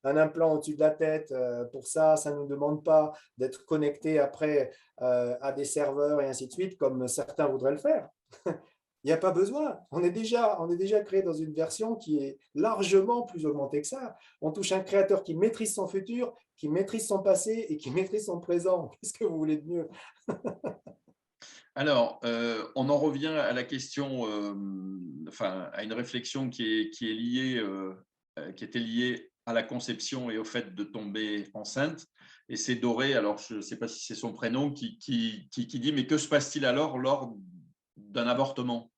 un implant au-dessus de la tête pour ça. Ça ne nous demande pas d'être connecté après à des serveurs et ainsi de suite, comme certains voudraient le faire. Il n'y a pas besoin. On est déjà créé dans une version qui est largement plus augmentée que ça. On touche un créateur qui maîtrise son futur, qui maîtrise son passé et qui maîtrise son présent. Qu'est-ce que vous voulez de mieux? alors, on en revient à la question, enfin, à une réflexion qui est liée, qui était liée à la conception et au fait de tomber enceinte. Et c'est Doré, alors je ne sais pas si c'est son prénom, qui dit, mais que se passe-t-il alors lors d'un avortement?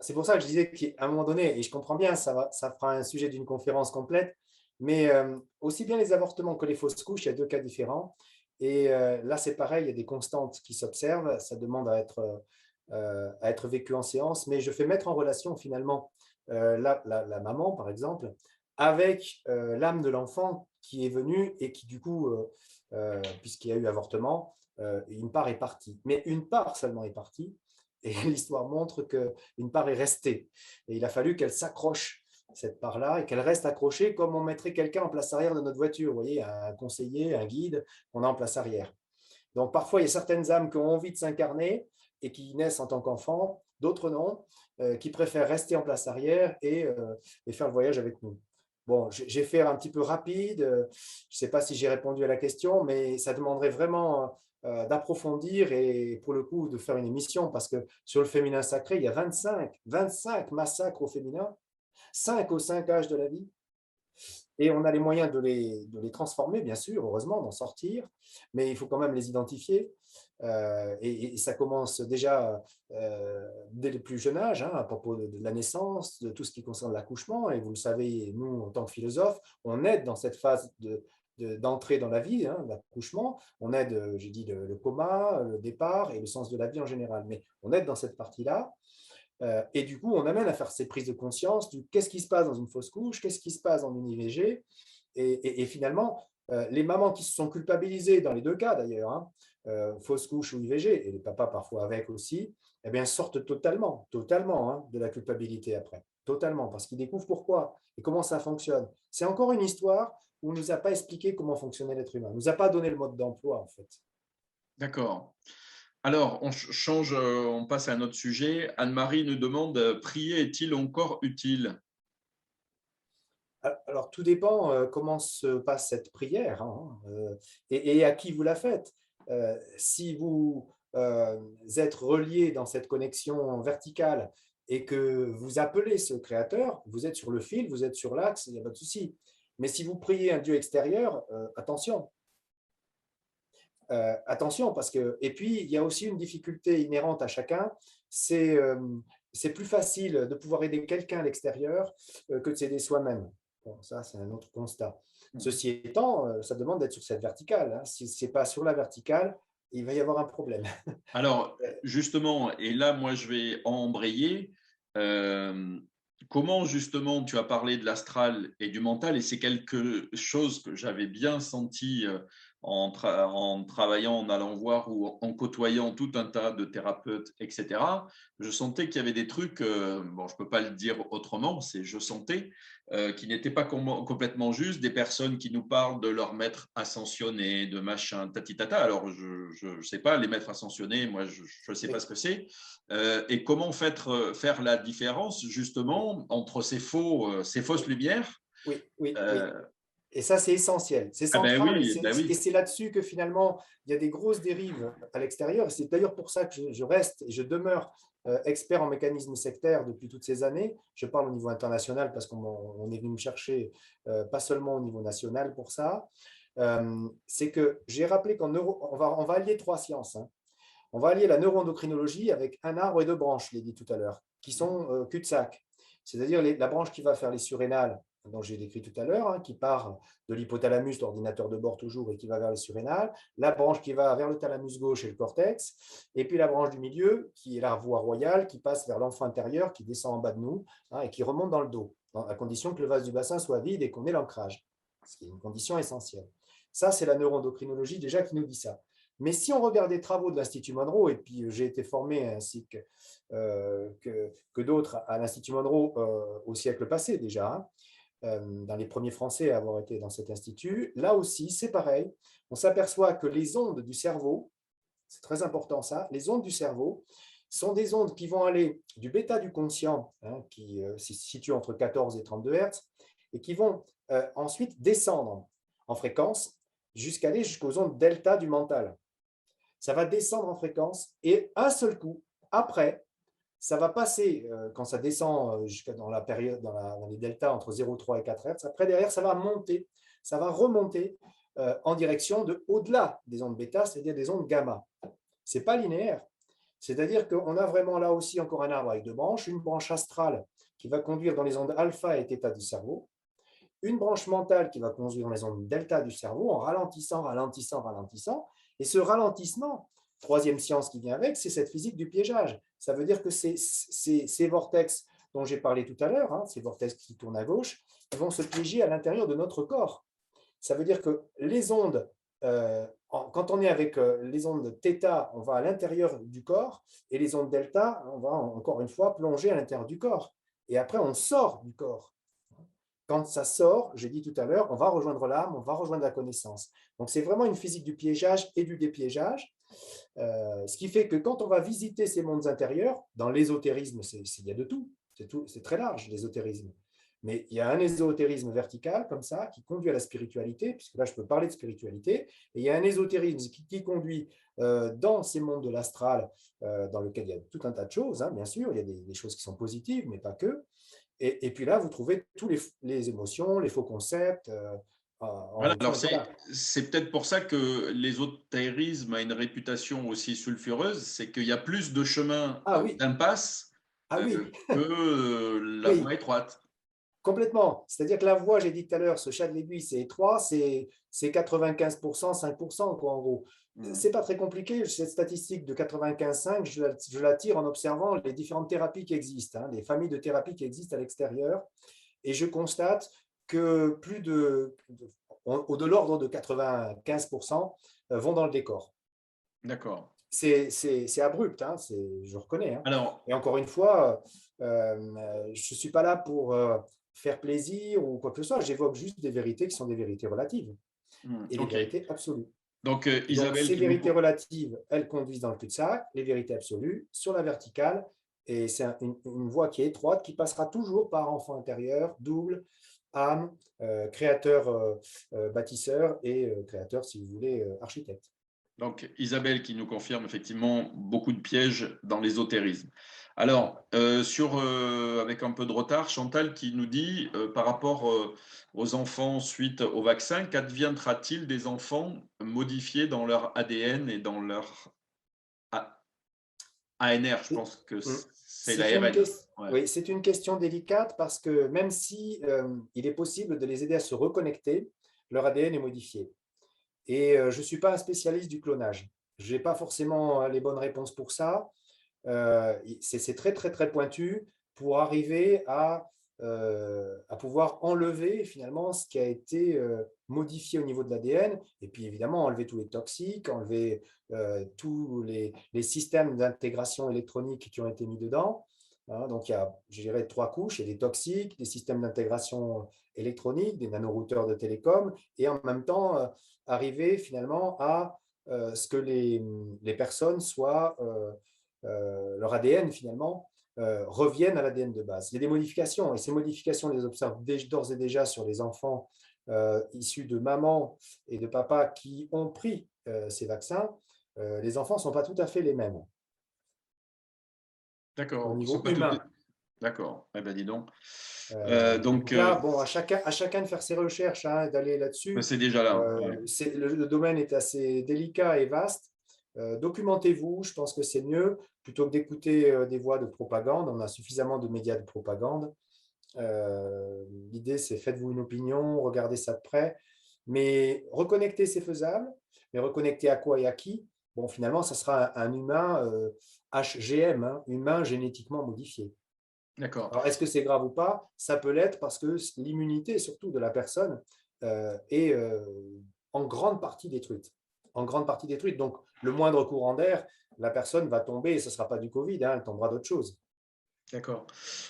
C'est pour ça que je disais qu'à un moment donné, et je comprends bien, ça fera un sujet d'une conférence complète, mais aussi bien les avortements que les fausses couches, il y a deux cas différents. Et là, c'est pareil, il y a des constantes qui s'observent, ça demande à être vécu en séance, mais je fais mettre en relation finalement la maman, par exemple, avec l'âme de l'enfant qui est venue et qui, du coup, puisqu'il y a eu avortement, une part est partie. Mais une part seulement est partie. Et l'histoire montre qu'une part est restée. Et il a fallu qu'elle s'accroche, cette part-là, et qu'elle reste accrochée comme on mettrait quelqu'un en place arrière de notre voiture. Vous voyez, un conseiller, un guide qu'on a en place arrière. Donc parfois, il y a certaines âmes qui ont envie de s'incarner et qui naissent en tant qu'enfants, d'autres non, qui préfèrent rester en place arrière et faire le voyage avec nous. Bon, j'ai fait un petit peu rapide, je ne sais pas si j'ai répondu à la question, mais ça demanderait vraiment d'approfondir et pour le coup de faire une émission parce que sur le féminin sacré, il y a 25 massacres au féminin, 5 aux 5 âges de la vie. Et on a les moyens de les transformer, bien sûr, heureusement, d'en sortir, mais il faut quand même les identifier. Et ça commence déjà dès le plus jeune âge, hein, à propos de la naissance, de tout ce qui concerne l'accouchement. Et vous le savez, nous, en tant que philosophes, on aide dans cette phase d'entrée dans la vie, hein, l'accouchement. On aide, j'ai dit, le coma, le départ et le sens de la vie en général. Mais on aide dans cette partie-là. Et du coup, on amène à faire ces prises de conscience du qu'est-ce qui se passe dans une fausse couche, qu'est-ce qui se passe dans une IVG. Et finalement, les mamans qui se sont culpabilisées, dans les deux cas d'ailleurs, hein, fausse couche ou IVG, et les papas parfois avec aussi, eh bien, sortent totalement, totalement hein, de la culpabilité après. Totalement, parce qu'ils découvrent pourquoi et comment ça fonctionne. C'est encore une histoire où on ne nous a pas expliqué comment fonctionnait l'être humain. On ne nous a pas donné le mode d'emploi, en fait. D'accord. Alors, on change, on passe à un autre sujet. Anne-Marie nous demande, prier est-il encore utile? Alors, tout dépend comment se passe cette prière hein, et à qui vous la faites. Si vous êtes relié dans cette connexion verticale et que vous appelez ce créateur, vous êtes sur le fil, vous êtes sur l'axe, il n'y a pas de souci. Mais si vous priez un Dieu extérieur, attention. Attention, parce que… Et puis, il y a aussi une difficulté inhérente à chacun, c'est plus facile de pouvoir aider quelqu'un à l'extérieur que de s'aider soi-même. Bon, ça, c'est un autre constat. Ceci étant, ça demande d'être sur cette verticale. Hein. Si ce n'est pas sur la verticale, il va y avoir un problème. Alors, justement, et là, moi, je vais embrayer. Euh, Comment, justement, tu as parlé de l'astral et du mental, et c'est quelque chose que j'avais bien senti en travaillant, en allant voir ou en côtoyant tout un tas de thérapeutes, etc. Je sentais qu'il y avait des trucs, bon, je ne peux pas le dire autrement, c'est je sentais, qui n'étaient pas complètement justes, des personnes qui nous parlent de leur maître ascensionné, de machin, tatitata. Alors, je ne sais pas, les maîtres ascensionnés, moi, je ne sais pas Oui, ce que c'est. Et comment faire la différence, oui, justement, entre ces fausses oui, lumières. oui, oui, oui. euh, Et ça, c'est essentiel, c'est ah ben central, oui, ben et oui. c'est là-dessus que finalement, il y a des grosses dérives à l'extérieur. C'est d'ailleurs pour ça que je reste et je demeure expert en mécanisme sectaire depuis toutes ces années. Je parle au niveau international parce qu'on est venu me chercher, pas seulement au niveau national pour ça. C'est que j'ai rappelé on va allier trois sciences. Hein. On va allier la neuroendocrinologie avec un arbre et deux branches, je l'ai dit tout à l'heure, qui sont cul-de-sac. C'est-à-dire la branche qui va faire les surrénales dont j'ai décrit tout à l'heure, hein, qui part de l'hypothalamus, l'ordinateur de bord toujours, et qui va vers les surrénales, la branche qui va vers le thalamus gauche et le cortex, et puis la branche du milieu, qui est la voie royale, qui passe vers l'enfant intérieur, qui descend en bas de nous, hein, et qui remonte dans le dos, à condition que le vase du bassin soit vide et qu'on ait l'ancrage, ce qui est une condition essentielle. Ça, c'est la neuroendocrinologie déjà qui nous dit ça. Mais si on regarde les travaux de l'Institut Monroe, et puis j'ai été formé ainsi que d'autres à l'Institut Monroe au siècle passé déjà, hein, dans les premiers Français à avoir été dans cet institut, là aussi, c'est pareil. On s'aperçoit que les ondes du cerveau, c'est très important ça, les ondes du cerveau sont des ondes qui vont aller du bêta du conscient, hein, qui se situe entre 14 et 32 Hertz, et qui vont ensuite descendre en fréquence jusqu'à aller jusqu'aux ondes delta du mental. Ça va descendre en fréquence et un seul coup, après, ça va passer, quand ça descend jusqu'à dans la période, dans les deltas entre 0,3 et 4 Hertz, après derrière, ça va monter, ça va remonter en direction de au-delà des ondes bêta, c'est-à-dire des ondes gamma. Ce n'est pas linéaire, c'est-à-dire qu'on a vraiment là aussi encore un arbre avec deux branches, une branche astrale qui va conduire dans les ondes alpha et theta du cerveau, une branche mentale qui va conduire dans les ondes delta du cerveau en ralentissant, ralentissant, ralentissant. Et ce ralentissement, troisième science qui vient avec, c'est cette physique du piégeage. Ça veut dire que ces vortex dont j'ai parlé tout à l'heure, hein, ces vortex qui tournent à gauche, ils vont se piéger à l'intérieur de notre corps. Ça veut dire que les ondes, quand on est avec les ondes θ, on va à l'intérieur du corps, et les ondes delta, on va encore une fois plonger à l'intérieur du corps. Et après, on sort du corps. Quand ça sort, j'ai dit tout à l'heure, on va rejoindre l'âme, on va rejoindre la connaissance. Donc, c'est vraiment une physique du piégeage et du dépiégeage, ce qui fait que quand on va visiter ces mondes intérieurs, dans l'ésotérisme, il y a de tout, c'est très large l'ésotérisme. Mais il y a un ésotérisme vertical, comme ça, qui conduit à la spiritualité, puisque là, je peux parler de spiritualité, et il y a un ésotérisme qui conduit dans ces mondes de l'astral, dans lequel il y a tout un tas de choses, hein, bien sûr, il y a des choses qui sont positives, mais pas que. Et puis là, vous trouvez tous les émotions, les faux concepts. Voilà, alors Voilà. c'est peut-être pour ça que l'ésotérisme a une réputation aussi sulfureuse, c'est qu'il y a plus de chemins Ah oui, d'impasse ah oui, que la voie oui, étroite. complètement. C'est-à-dire que la voie, j'ai dit tout à l'heure, ce chat de l'aiguille, c'est étroit, c'est 95%, 5%, quoi, en gros. Mm. C'est pas très compliqué. Cette statistique de 95,5, je la tire en observant les différentes thérapies qui existent, hein, les familles de thérapies qui existent à l'extérieur. Et je constate que de l'ordre de 95% vont dans le décor. D'accord. C'est abrupt, hein, je reconnais. Hein. Alors, Et encore une fois, je ne suis pas là pour faire plaisir ou quoi que ce soit. J'évoque juste des vérités qui sont des vérités relatives et des ok. vérités absolues. Donc, Et donc, Isabelle ces qui nous... vérités relatives, elles conduisent dans le cul-de-sac, les vérités absolues sur la verticale. Et c'est une voie qui est étroite, qui passera toujours par enfant intérieur, double, âme, créateur, bâtisseur et créateur, si vous voulez, architecte. Donc, Isabelle qui nous confirme effectivement beaucoup de pièges dans l'ésotérisme. Alors, avec un peu de retard, Chantal qui nous dit, par rapport aux enfants suite au vaccin, qu'adviendra-t-il des enfants modifiés dans leur ADN et dans leur ANR? Je pense que c'est C'est une, l'ARN. question, Ouais. oui, c'est une question délicate parce que même si il est possible de les aider à se reconnecter, leur ADN est modifié. Et je ne suis pas un spécialiste du clonage. Je n'ai pas forcément les bonnes réponses pour ça. C'est très, très, très pointu pour arriver à pouvoir enlever finalement ce qui a été modifié au niveau de l'ADN, et puis évidemment enlever tous les toxiques, enlever tous les systèmes d'intégration électronique qui ont été mis dedans. Hein, donc il y a, je dirais, trois couches, il y a des toxiques, des systèmes d'intégration électronique, des nanorouteurs de télécom, et en même temps arriver finalement à ce que les personnes soient leur ADN finalement reviennent à l'ADN de base. Il y a des modifications et ces modifications, on les observe d'ores et déjà sur les enfants issus de maman et de papa qui ont pris ces vaccins. Les enfants ne sont pas tout à fait les mêmes au D'accord. Ils sont niveau pas tout... humain. D'accord. Eh ben, dis donc. Donc là, bon, à chacun de faire ses recherches, hein, d'aller là-dessus. C'est déjà là. Ouais. Le domaine est assez délicat et vaste. Documentez-vous, je pense que c'est mieux, plutôt que d'écouter des voix de propagande. On a suffisamment de médias de propagande. L'idée, c'est faites-vous une opinion, regardez ça de près. Mais reconnecter, c'est faisable. Mais reconnecter à quoi et à qui? Bon, finalement, ça sera un humain HGM, hein, humain génétiquement modifié. D'accord. Alors, est-ce que c'est grave ou pas? Ça peut l'être parce que l'immunité, surtout de la personne, est en grande partie détruite. En grande partie détruite. Donc, le moindre courant d'air, la personne va tomber, et ce ne sera pas du Covid, hein, elle tombera d'autre chose. D'accord.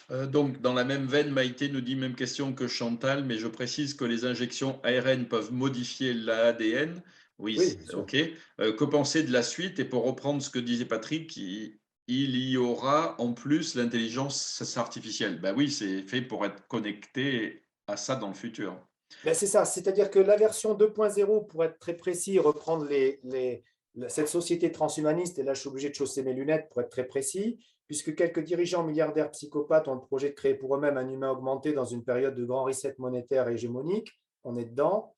Donc, dans la même veine, Maïté nous dit même question que Chantal, mais je précise que les injections ARN peuvent modifier l'ADN. Oui, Oui, bien sûr. ok. Que penser de la suite? Et pour reprendre ce que disait Patrick, il y aura en plus l'intelligence artificielle. Ben oui, c'est fait pour être connecté à ça dans le futur. Ben, c'est ça, c'est-à-dire que la version 2.0, pour être très précis, reprendre cette société transhumaniste, et là je suis obligé de chausser mes lunettes pour être très précis, puisque quelques dirigeants milliardaires psychopathes ont le projet de créer pour eux-mêmes un humain augmenté dans une période de grand reset monétaire et hégémonique, on est dedans.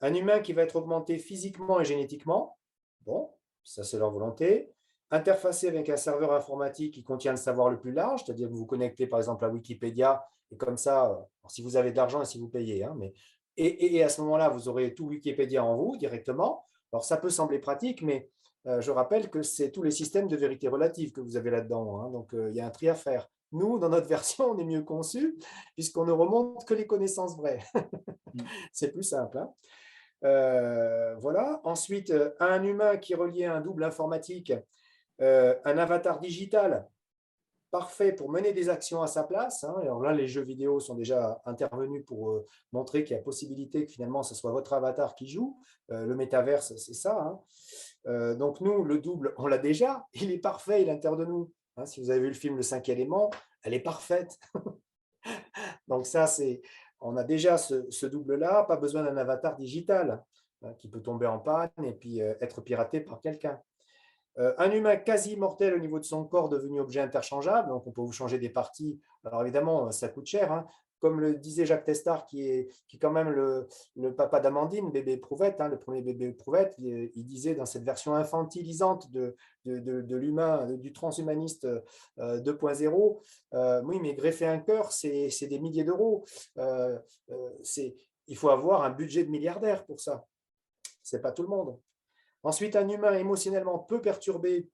Un humain qui va être augmenté physiquement et génétiquement, bon, ça c'est leur volonté. Interfacé avec un serveur informatique qui contient le savoir le plus large, c'est-à-dire que vous vous connectez par exemple à Wikipédia, et comme ça, si vous avez de l'argent et si vous payez, hein, mais et à ce moment-là, vous aurez tout Wikipédia en vous directement. Alors, ça peut sembler pratique, mais je rappelle que c'est tous les systèmes de vérité relative que vous avez là-dedans, hein. Donc, il y a un tri à faire. Nous, dans notre version, on est mieux conçu puisqu'on ne remonte que les connaissances vraies. Mm. C'est plus simple, hein. Voilà. Ensuite, un humain qui est relié à un double informatique, un avatar digital parfait pour mener des actions à sa place, hein. Alors là, les jeux vidéo sont déjà intervenus pour montrer qu'il y a possibilité que finalement, ce soit votre avatar qui joue. Le métaverse, c'est ça, hein. Donc nous, le double, on l'a déjà. Il est parfait, il est à l'intérieur de nous, hein. Si vous avez vu le film Le Cinquième élément, elle est parfaite. Donc ça, on a déjà ce double-là, pas besoin d'un avatar digital, hein, qui peut tomber en panne et puis être piraté par quelqu'un. Un humain quasi mortel au niveau de son corps devenu objet interchangeable, donc on peut vous changer des parties. Alors évidemment, ça coûte cher, hein. Comme le disait Jacques Testard, qui est quand même le papa d'Amandine, bébé éprouvette, hein, le premier bébé éprouvette, il disait dans cette version infantilisante de l'humain, du transhumaniste 2.0, oui, mais greffer un cœur, c'est des milliers d'euros. Euh, il faut avoir un budget de milliardaire pour ça. C'est pas tout le monde. Ensuite, un humain émotionnellement peu perturbé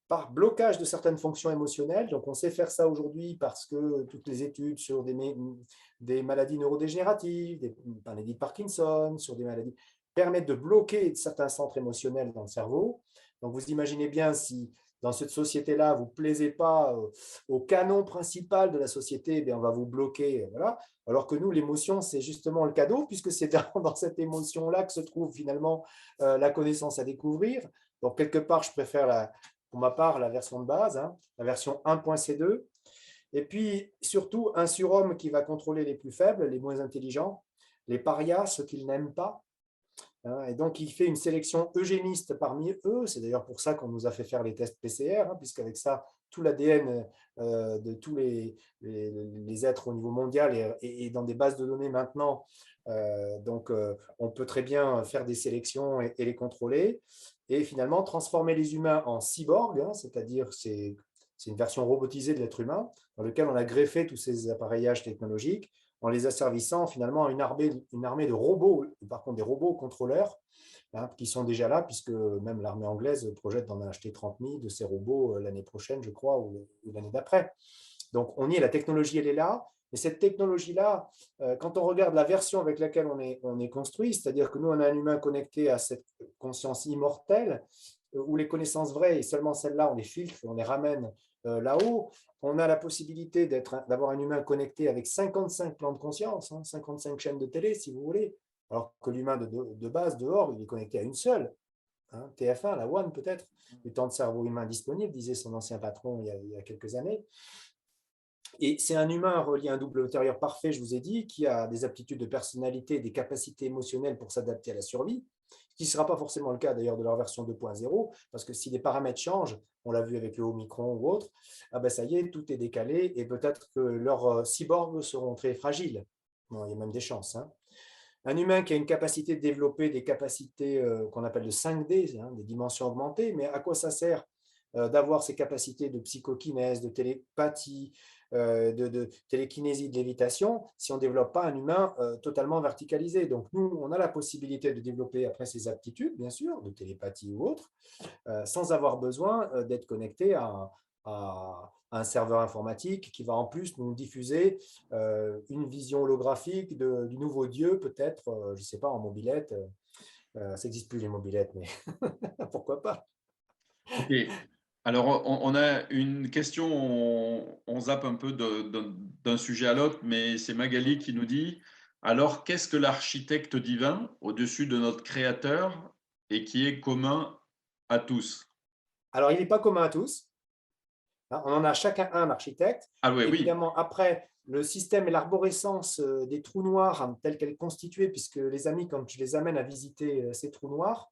par blocage de certaines fonctions émotionnelles. Donc, on sait faire ça aujourd'hui parce que toutes les études sur des maladies neurodégénératives, des maladies de Parkinson, sur des maladies, permettent de bloquer certains centres émotionnels dans le cerveau. Donc, vous imaginez bien si dans cette société-là, vous ne plaisez pas au canon principal de la société, bien, on va vous bloquer. Voilà. Alors que nous, l'émotion, c'est justement le cadeau, puisque c'est dans cette émotion-là que se trouve finalement la connaissance à découvrir. Donc, quelque part, je préfère pour ma part, la version de base, hein, la version 1.C2. Et puis, surtout, un surhomme qui va contrôler les plus faibles, les moins intelligents, les parias, ceux qu'il n'aime pas, hein. Et donc, il fait une sélection eugéniste parmi eux. C'est d'ailleurs pour ça qu'on nous a fait faire les tests PCR, hein, puisqu'avec ça, tout l'ADN de tous les êtres au niveau mondial est dans des bases de données maintenant. Donc, on peut très bien faire des sélections et les contrôler. Et finalement, transformer les humains en cyborgs, hein, c'est-à-dire c'est une version robotisée de l'être humain, dans lequel on a greffé tous ces appareillages technologiques en les asservissant finalement à une armée de robots, par contre des robots contrôleurs, hein, qui sont déjà là, puisque même l'armée anglaise projette d'en acheter 30 000 de ces robots l'année prochaine, je crois, ou l'année d'après. Donc on y est, la technologie, elle est là. Mais cette technologie-là, quand on regarde la version avec laquelle on est construit, c'est-à-dire que nous, on a un humain connecté à cette conscience immortelle, où les connaissances vraies, et seulement celles-là, on les filtre, on les ramène là-haut. On a la possibilité d'avoir un humain connecté avec 55 plans de conscience, hein, 55 chaînes de télé, si vous voulez, alors que l'humain de base, dehors, il est connecté à une seule. Hein, TF1, la One peut-être, du temps de cerveau humain disponible, disait son ancien patron il y a quelques années. Et c'est un humain relié à un double intérieur parfait, je vous ai dit, qui a des aptitudes de personnalité, des capacités émotionnelles pour s'adapter à la survie, ce qui ne sera pas forcément le cas d'ailleurs de leur version 2.0, parce que si les paramètres changent, on l'a vu avec le Omicron ou autre, ah ben ça y est, tout est décalé et peut-être que leurs cyborgs seront très fragiles. Bon, il y a même des chances, hein. Un humain qui a une capacité de développer des capacités qu'on appelle de 5D, hein, des dimensions augmentées, mais à quoi ça sert? d'avoir ces capacités de psychokinèse, de télépathie, de télékinésie, de lévitation, si on ne développe pas un humain totalement verticalisé. Donc, nous, on a la possibilité de développer après ces aptitudes, bien sûr, de télépathie ou autre, sans avoir besoin d'être connecté à un serveur informatique qui va en plus nous diffuser une vision holographique du nouveau Dieu, peut-être, je ne sais pas, en mobilette. Ça n'existe plus les mobilettes, mais pourquoi pas? Ok. Alors, on a une question, on zappe un peu d'un sujet à l'autre, mais c'est Magali qui nous dit, alors qu'est-ce que l'architecte divin au-dessus de notre créateur et qui est commun à tous? Alors, il n'est pas commun à tous. Hein, on en a chacun un architecte. Ah oui, oui, Évidemment, après, le système et l'arborescence des trous noirs, hein, tels qu'elle est constituée, puisque les amis, quand je les amène à visiter ces trous noirs,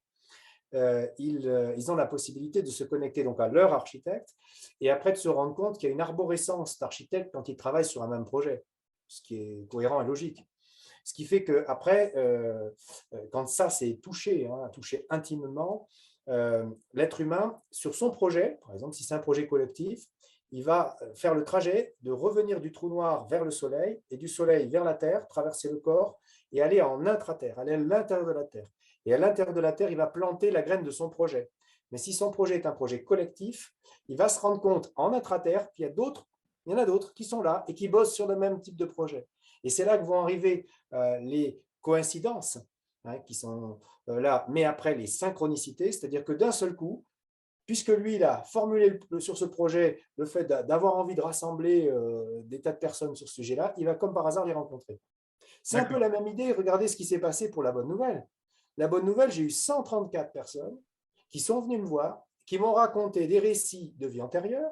ils ont la possibilité de se connecter donc à leur architecte et après de se rendre compte qu'il y a une arborescence d'architectes quand ils travaillent sur un même projet, ce qui est cohérent et logique. Ce qui fait qu'après, quand ça s'est touché, hein, touché intimement, l'être humain, sur son projet, par exemple, si c'est un projet collectif, il va faire le trajet de revenir du trou noir vers le Soleil et du Soleil vers la Terre, traverser le corps et aller en intra-terre, aller à l'intérieur de la Terre. Et à l'intérieur de la Terre, il va planter la graine de son projet. Mais si son projet est un projet collectif, il va se rendre compte en intra-terre qu'il y a d'autres, il y en a d'autres qui sont là et qui bossent sur le même type de projet. Et c'est là que vont arriver les coïncidences, hein, qui sont là, mais après les synchronicités, c'est-à-dire que d'un seul coup, puisque lui, il a formulé sur ce projet le fait d'avoir envie de rassembler des tas de personnes sur ce sujet-là, il va comme par hasard les rencontrer. C'est un peu d'accord. la même idée. Regardez ce qui s'est passé pour la bonne nouvelle. La bonne nouvelle, j'ai eu 134 personnes qui sont venues me voir, qui m'ont raconté des récits de vie antérieure,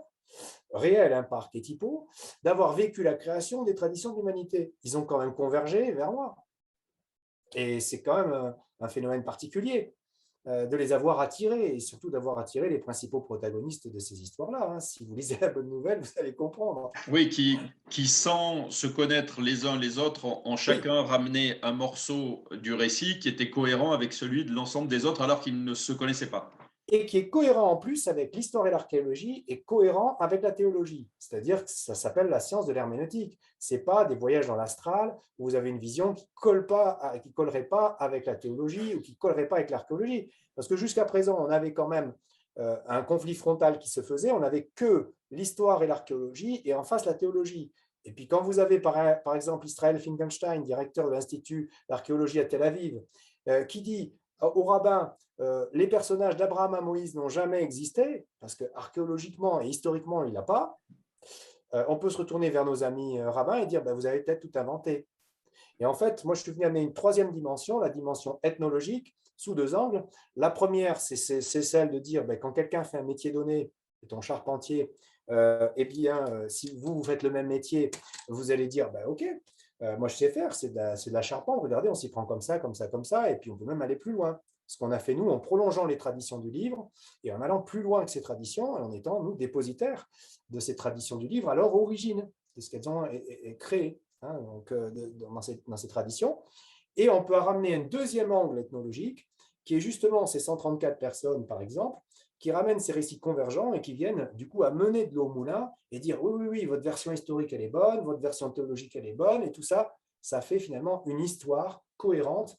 réels hein, par archétypaux, d'avoir vécu la création des traditions de l'humanité. Ils ont quand même convergé vers moi. Et c'est quand même un phénomène particulier de les avoir attirés et surtout d'avoir attiré les principaux protagonistes de ces histoires-là. Hein. Si vous lisez la bonne nouvelle, vous allez comprendre. Oui, qui sans se connaître les uns les autres, ont Oui, chacun ramené un morceau du récit qui était cohérent avec celui de l'ensemble des autres alors qu'ils ne se connaissaient pas. et qui est cohérent en plus avec l'histoire et l'archéologie et cohérent avec la théologie. C'est-à-dire que ça s'appelle la science de l'herméneutique. Ce n'est pas des voyages dans l'astral où vous avez une vision qui ne collerait pas avec la théologie ou qui ne collerait pas avec l'archéologie. Parce que jusqu'à présent, on avait quand même un conflit frontal qui se faisait, on n'avait que l'histoire et l'archéologie et en face la théologie. Et puis quand vous avez par exemple Israël Finkelstein, directeur de l'Institut d'archéologie à Tel Aviv, qui dit au rabbin, les personnages d'Abraham à Moïse n'ont jamais existé, parce que archéologiquement et historiquement, il n'a pas, on peut se retourner vers nos amis rabbins et dire, ben, vous avez peut-être tout inventé. Et en fait, moi, je suis venu amener une troisième dimension, la dimension ethnologique, sous deux angles. La première, c'est celle de dire, ben, quand quelqu'un fait un métier donné, ton charpentier, eh bien, si vous faites le même métier, vous allez dire, ben, OK, moi, je sais faire, c'est de la charpente, regardez, on s'y prend comme ça, comme ça, comme ça, et puis on peut même aller plus loin. Ce qu'on a fait, nous, en prolongeant les traditions du livre et en allant plus loin que ces traditions, et en étant, nous, dépositaires de ces traditions du livre à leur origine, de ce qu'elles ont créé hein, donc, dans ces traditions. Et on peut ramener un deuxième angle ethnologique, qui est justement ces 134 personnes, par exemple, qui ramènent ces récits convergents et qui viennent du coup à mener de l'eau au moulin et dire oui, oui, oui, votre version historique, elle est bonne, votre version théologique, elle est bonne, et tout ça, ça fait finalement une histoire cohérente.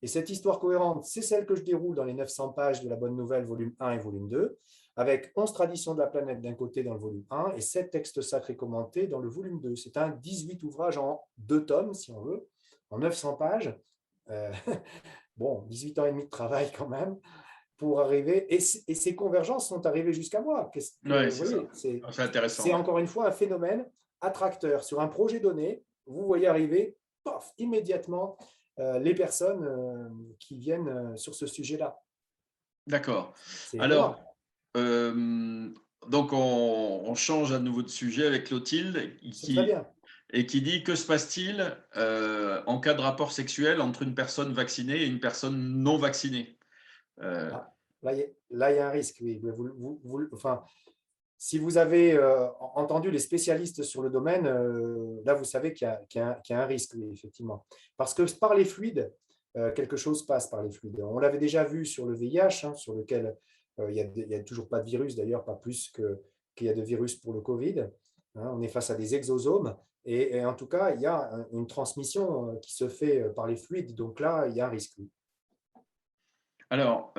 Et cette histoire cohérente, c'est celle que je déroule dans les 900 pages de la Bonne Nouvelle, volume 1 et volume 2, avec 11 traditions de la planète d'un côté dans le volume 1 et 7 textes sacrés commentés dans le volume 2. C'est un 18 ouvrages en 2 tomes, si on veut, en 900 pages. Euh, bon, 18 ans et demi de travail quand même pour arriver. Et ces convergences sont arrivées jusqu'à moi. Oui, Vous c'est voyez, ça. C'est intéressant. c'est Ouais. encore une fois un phénomène attracteur. Sur un projet donné, vous voyez arriver pof, immédiatement les personnes qui viennent sur ce sujet-là. D'accord. C'est Alors, étonnant. euh, donc on change à nouveau de sujet avec Clotilde C'est très bien. et qui dit que se passe-t-il en cas de rapport sexuel entre une personne vaccinée et une personne non vaccinée? Euh, Ah, là, il y a un risque, oui. Enfin, si vous avez entendu les spécialistes sur le domaine, là, vous savez qu'il y a un risque, oui, effectivement. Parce que par les fluides, quelque chose passe par les fluides. On l'avait déjà vu sur le VIH, hein, sur lequel Il y a toujours pas de virus, d'ailleurs, pas plus qu'il y a de virus pour le Covid. Hein. On est face à des exosomes. Et en tout cas, il y a une transmission qui se fait par les fluides. Donc là, il y a un risque. Alors,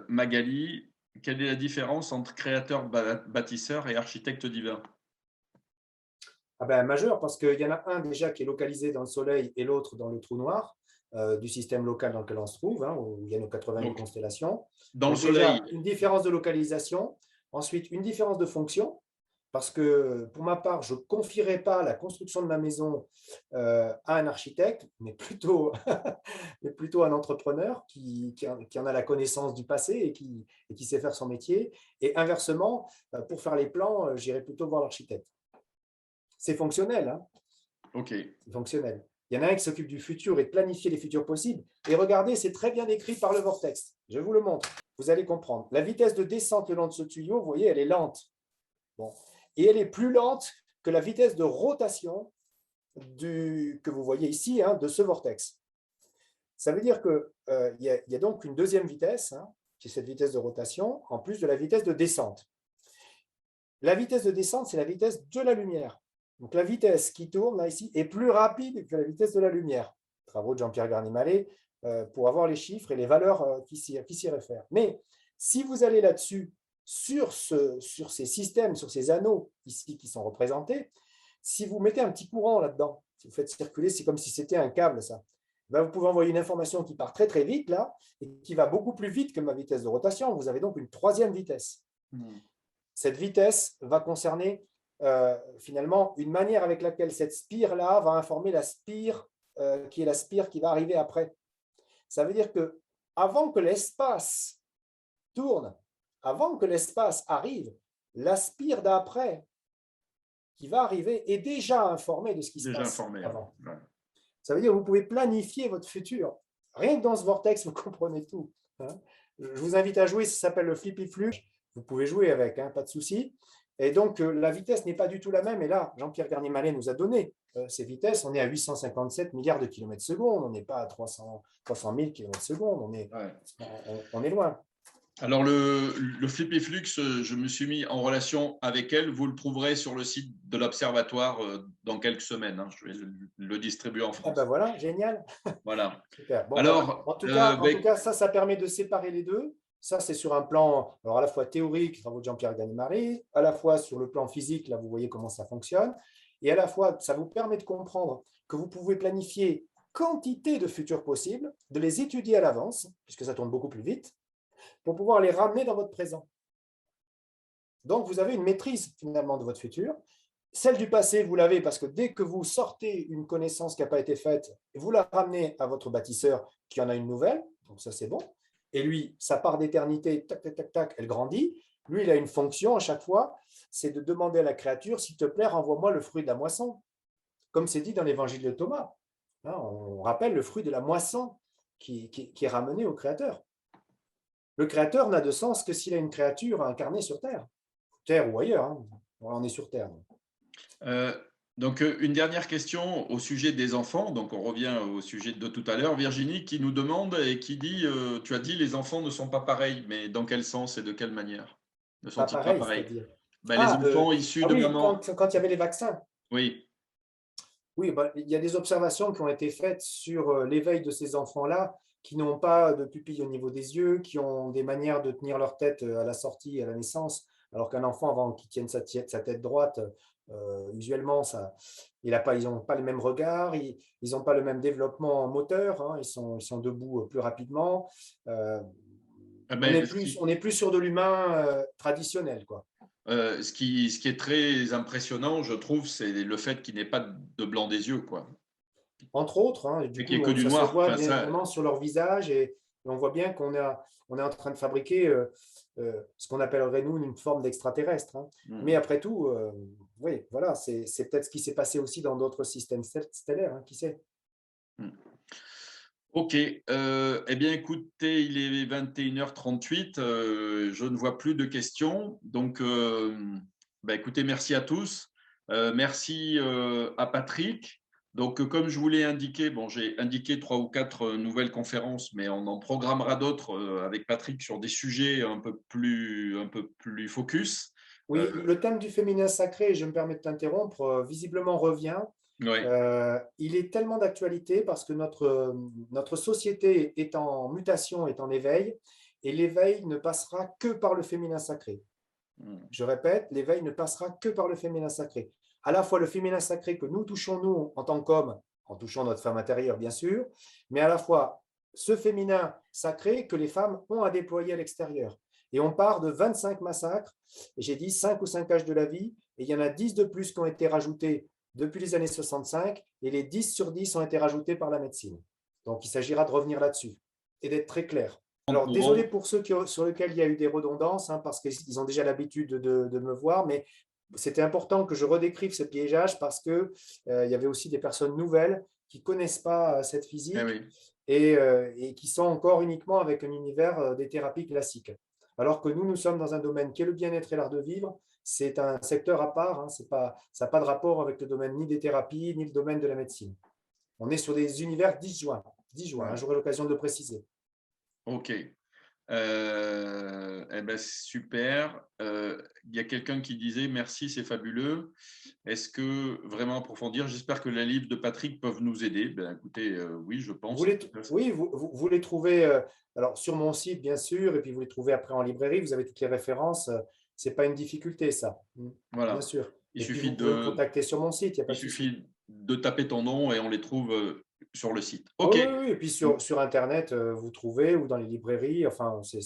Magali, quelle est la différence entre créateur bâtisseur et architecte divin? Ah ben, majeur, parce qu'il y en a un déjà qui est localisé dans le Soleil et l'autre dans le trou noir du système local dans lequel on se trouve, hein, où il y a nos 88 Donc, constellations. dans le Donc déjà, Soleil, une différence de localisation, ensuite une différence de fonction, parce que pour ma part, je ne confierai pas la construction de ma maison à un architecte, mais plutôt, mais plutôt à un entrepreneur qui en a la connaissance du passé et qui sait faire son métier. Et inversement, pour faire les plans, j'irai plutôt voir l'architecte. C'est fonctionnel, hein, ok. c'est fonctionnel. Il y en a un qui s'occupe du futur et de planifier les futurs possibles. Et regardez, c'est très bien écrit par le vortex. Je vous le montre. Vous allez comprendre. La vitesse de descente le long de ce tuyau, vous voyez, elle est lente. Bon. Et elle est plus lente que la vitesse de rotation que vous voyez ici, hein, de ce vortex. Ça veut dire qu'il y a donc une deuxième vitesse, hein, qui est cette vitesse de rotation, en plus de la vitesse de descente. La vitesse de descente, c'est la vitesse de la lumière. Donc la vitesse qui tourne là ici est plus rapide que la vitesse de la lumière. Travaux de Jean-Pierre Garnier-Mallet pour avoir les chiffres et les valeurs qui s'y réfèrent. Mais si vous allez là-dessus, sur ces systèmes, sur ces anneaux ici qui sont représentés, si vous mettez un petit courant là-dedans, si vous faites circuler, c'est comme si c'était un câble, ça. Ben, vous pouvez envoyer une information qui part très très vite là et qui va beaucoup plus vite que ma vitesse de rotation. Vous avez donc une troisième vitesse. Cette vitesse va concerner finalement une manière avec laquelle cette spire-là va informer la spire qui est la spire qui va arriver après. Ça veut dire que avant que l'espace tourne, avant que l'espace arrive, la spire d'après qui va arriver est déjà informée de ce qui se Déjà passe informé. avant. Ouais. Ça veut dire que vous pouvez planifier votre futur. Rien que dans ce vortex, vous comprenez tout. Hein. Je vous invite à jouer, ça s'appelle le Flippy Flux. Vous pouvez jouer avec, hein, pas de souci. Et donc, la vitesse n'est pas du tout la même. Et là, Jean-Pierre Garnier-Mallet nous a donné ces vitesses. On est à 857 milliards de kilomètres secondes. On n'est pas à 300 000 kilomètres secondes. On est loin. Alors, le Flippy Flux, je me suis mis en relation avec elle. Vous le trouverez sur le site de l'Observatoire dans quelques semaines. Hein. Je vais le distribuer en Ah France. ben voilà, génial. Voilà. Super. Bon, Alors, en tout cas, ça permet de séparer les deux. Ça, c'est sur un plan alors à la fois théorique, travaux de Jean-Pierre Garnier-Mallet, à la fois sur le plan physique, là, vous voyez comment ça fonctionne, et à la fois, ça vous permet de comprendre que vous pouvez planifier quantité de futurs possibles, de les étudier à l'avance, puisque ça tourne beaucoup plus vite, pour pouvoir les ramener dans votre présent. Donc, vous avez une maîtrise finalement de votre futur. Celle du passé, vous l'avez parce que dès que vous sortez une connaissance qui n'a pas été faite, vous la ramenez à votre bâtisseur qui en a une nouvelle, donc ça c'est bon. Et lui, sa part d'éternité, tac, tac, tac, tac, elle grandit. Lui, il a une fonction à chaque fois, c'est de demander à la créature, s'il te plaît, renvoie-moi le fruit de la moisson. Comme c'est dit dans l'évangile de Thomas. Hein, on rappelle le fruit de la moisson qui est ramené au créateur. Le créateur n'a de sens que s'il a une créature incarnée sur Terre. Terre ou ailleurs, hein. On est sur Terre. Donc, une dernière question au sujet des enfants. Donc, on revient au sujet de tout à l'heure. Virginie qui nous demande et qui dit, tu as dit les enfants ne sont pas pareils, mais dans quel sens et de quelle manière ne Pas sont-ils pas pareil, pareils? c'est-à-dire. Ben, les enfants issus de Oui, maman. quand il y avait les vaccins. Oui. Oui, bah, il y a des observations qui ont été faites sur l'éveil de ces enfants-là qui n'ont pas de pupille au niveau des yeux, qui ont des manières de tenir leur tête à la sortie, à la naissance, alors qu'un enfant, avant qu'il tienne sa tête droite, usuellement, ils n'ont pas le même regard, ils n'ont pas le même développement moteur, hein, ils sont debout plus rapidement. Eh On ben, n'est plus sur de l'humain traditionnel, quoi. ce qui est très impressionnant, je trouve, c'est le fait qu'il n'ait pas de blanc des yeux, quoi. Entre autres, hein, et du Et qu'il n'y ait coup, que du ça se noir. voit Enfin, bien ça, évidemment sur leur visage et on voit bien qu'on est en train de fabriquer ce qu'on appellerait nous une forme d'extraterrestre. Hein. Mais après tout, oui, voilà, c'est peut-être ce qui s'est passé aussi dans d'autres systèmes stellaires, hein, qui sait. Ok, eh bien écoutez, il est 21h38, je ne vois plus de questions, donc écoutez, merci à tous, merci à Patrick, Donc, comme je vous l'ai indiqué, bon, j'ai indiqué 3 ou 4 nouvelles conférences, mais on en programmera d'autres avec Patrick sur des sujets un peu plus focus. Oui, le thème du féminin sacré, je me permets de t'interrompre, visiblement revient. Ouais. Il est tellement d'actualité parce que notre société est en mutation, est en éveil, et l'éveil ne passera que par le féminin sacré. Mm. Je répète, l'éveil ne passera que par le féminin sacré. À la fois le féminin sacré que nous touchons, nous, en tant qu'hommes, en touchant notre femme intérieure, bien sûr, mais à la fois ce féminin sacré que les femmes ont à déployer à l'extérieur. Et on part de 25 massacres, et j'ai dit 5 ou 5 âges de la vie, et il y en a 10 de plus qui ont été rajoutés depuis les années 65, et les 10 sur 10 ont été rajoutés par la médecine. Donc il s'agira de revenir là-dessus et d'être très clair. Alors, désolé pour ceux sur lesquels il y a eu des redondances, hein, parce qu'ils ont déjà l'habitude de me voir, mais c'était important que je redécrive ce piégeage parce que il y avait aussi des personnes nouvelles qui ne connaissent pas cette Eh physique oui. et qui sont encore uniquement avec un univers des thérapies classiques. Alors que nous sommes dans un domaine qui est le bien-être et l'art de vivre. C'est un secteur à part, hein, ça n'a pas de rapport avec le domaine ni des thérapies, ni le domaine de la médecine. On est sur des univers disjoints, disjoints, hein, Ouais. j'aurai l'occasion de le préciser. OK. Eh ben, super. Il y a quelqu'un qui disait merci, c'est fabuleux. Est-ce que vraiment approfondir? J'espère que les livres de Patrick peuvent nous aider. Ben, écoutez, oui, je pense. Oui, vous les trouvez alors, sur mon site, bien sûr, et puis vous les trouvez après en librairie. Vous avez toutes les références. Ce n'est pas une difficulté, ça. Bien Voilà. sûr. Il Et puis, suffit vous pouvez me de, contacter sur mon site, il n'y a pas il de souci. suffit de taper ton nom et on les trouve sur le site. Oui, OK. oui, oui. Et puis, sur Internet, vous trouvez, ou dans les librairies. Enfin, il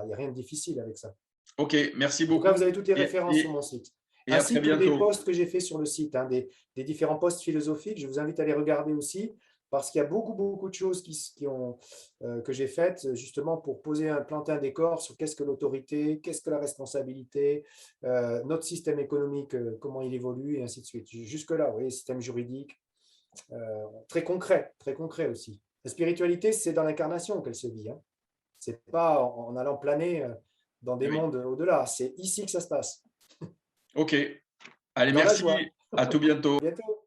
n'y a rien de difficile avec ça. OK. Merci En tout cas, beaucoup vous avez toutes les et, références sur et, mon site, et à très ainsi que des bientôt. posts que j'ai fait sur le site, hein, des différents posts philosophiques. Je vous invite à les regarder aussi, parce qu'il y a beaucoup, beaucoup de choses que j'ai faites justement pour planter un décor sur qu'est-ce que l'autorité, qu'est-ce que la responsabilité, notre système économique, comment il évolue, et ainsi de suite. Jusque-là, vous voyez, système juridique, très concret aussi. La spiritualité, c'est dans l'incarnation qu'elle se vit. Hein. Ce n'est pas en allant planer dans des Eh oui. mondes au-delà. C'est ici que ça se passe. OK. Allez, Dans la merci. joie. À tout bientôt. À bientôt.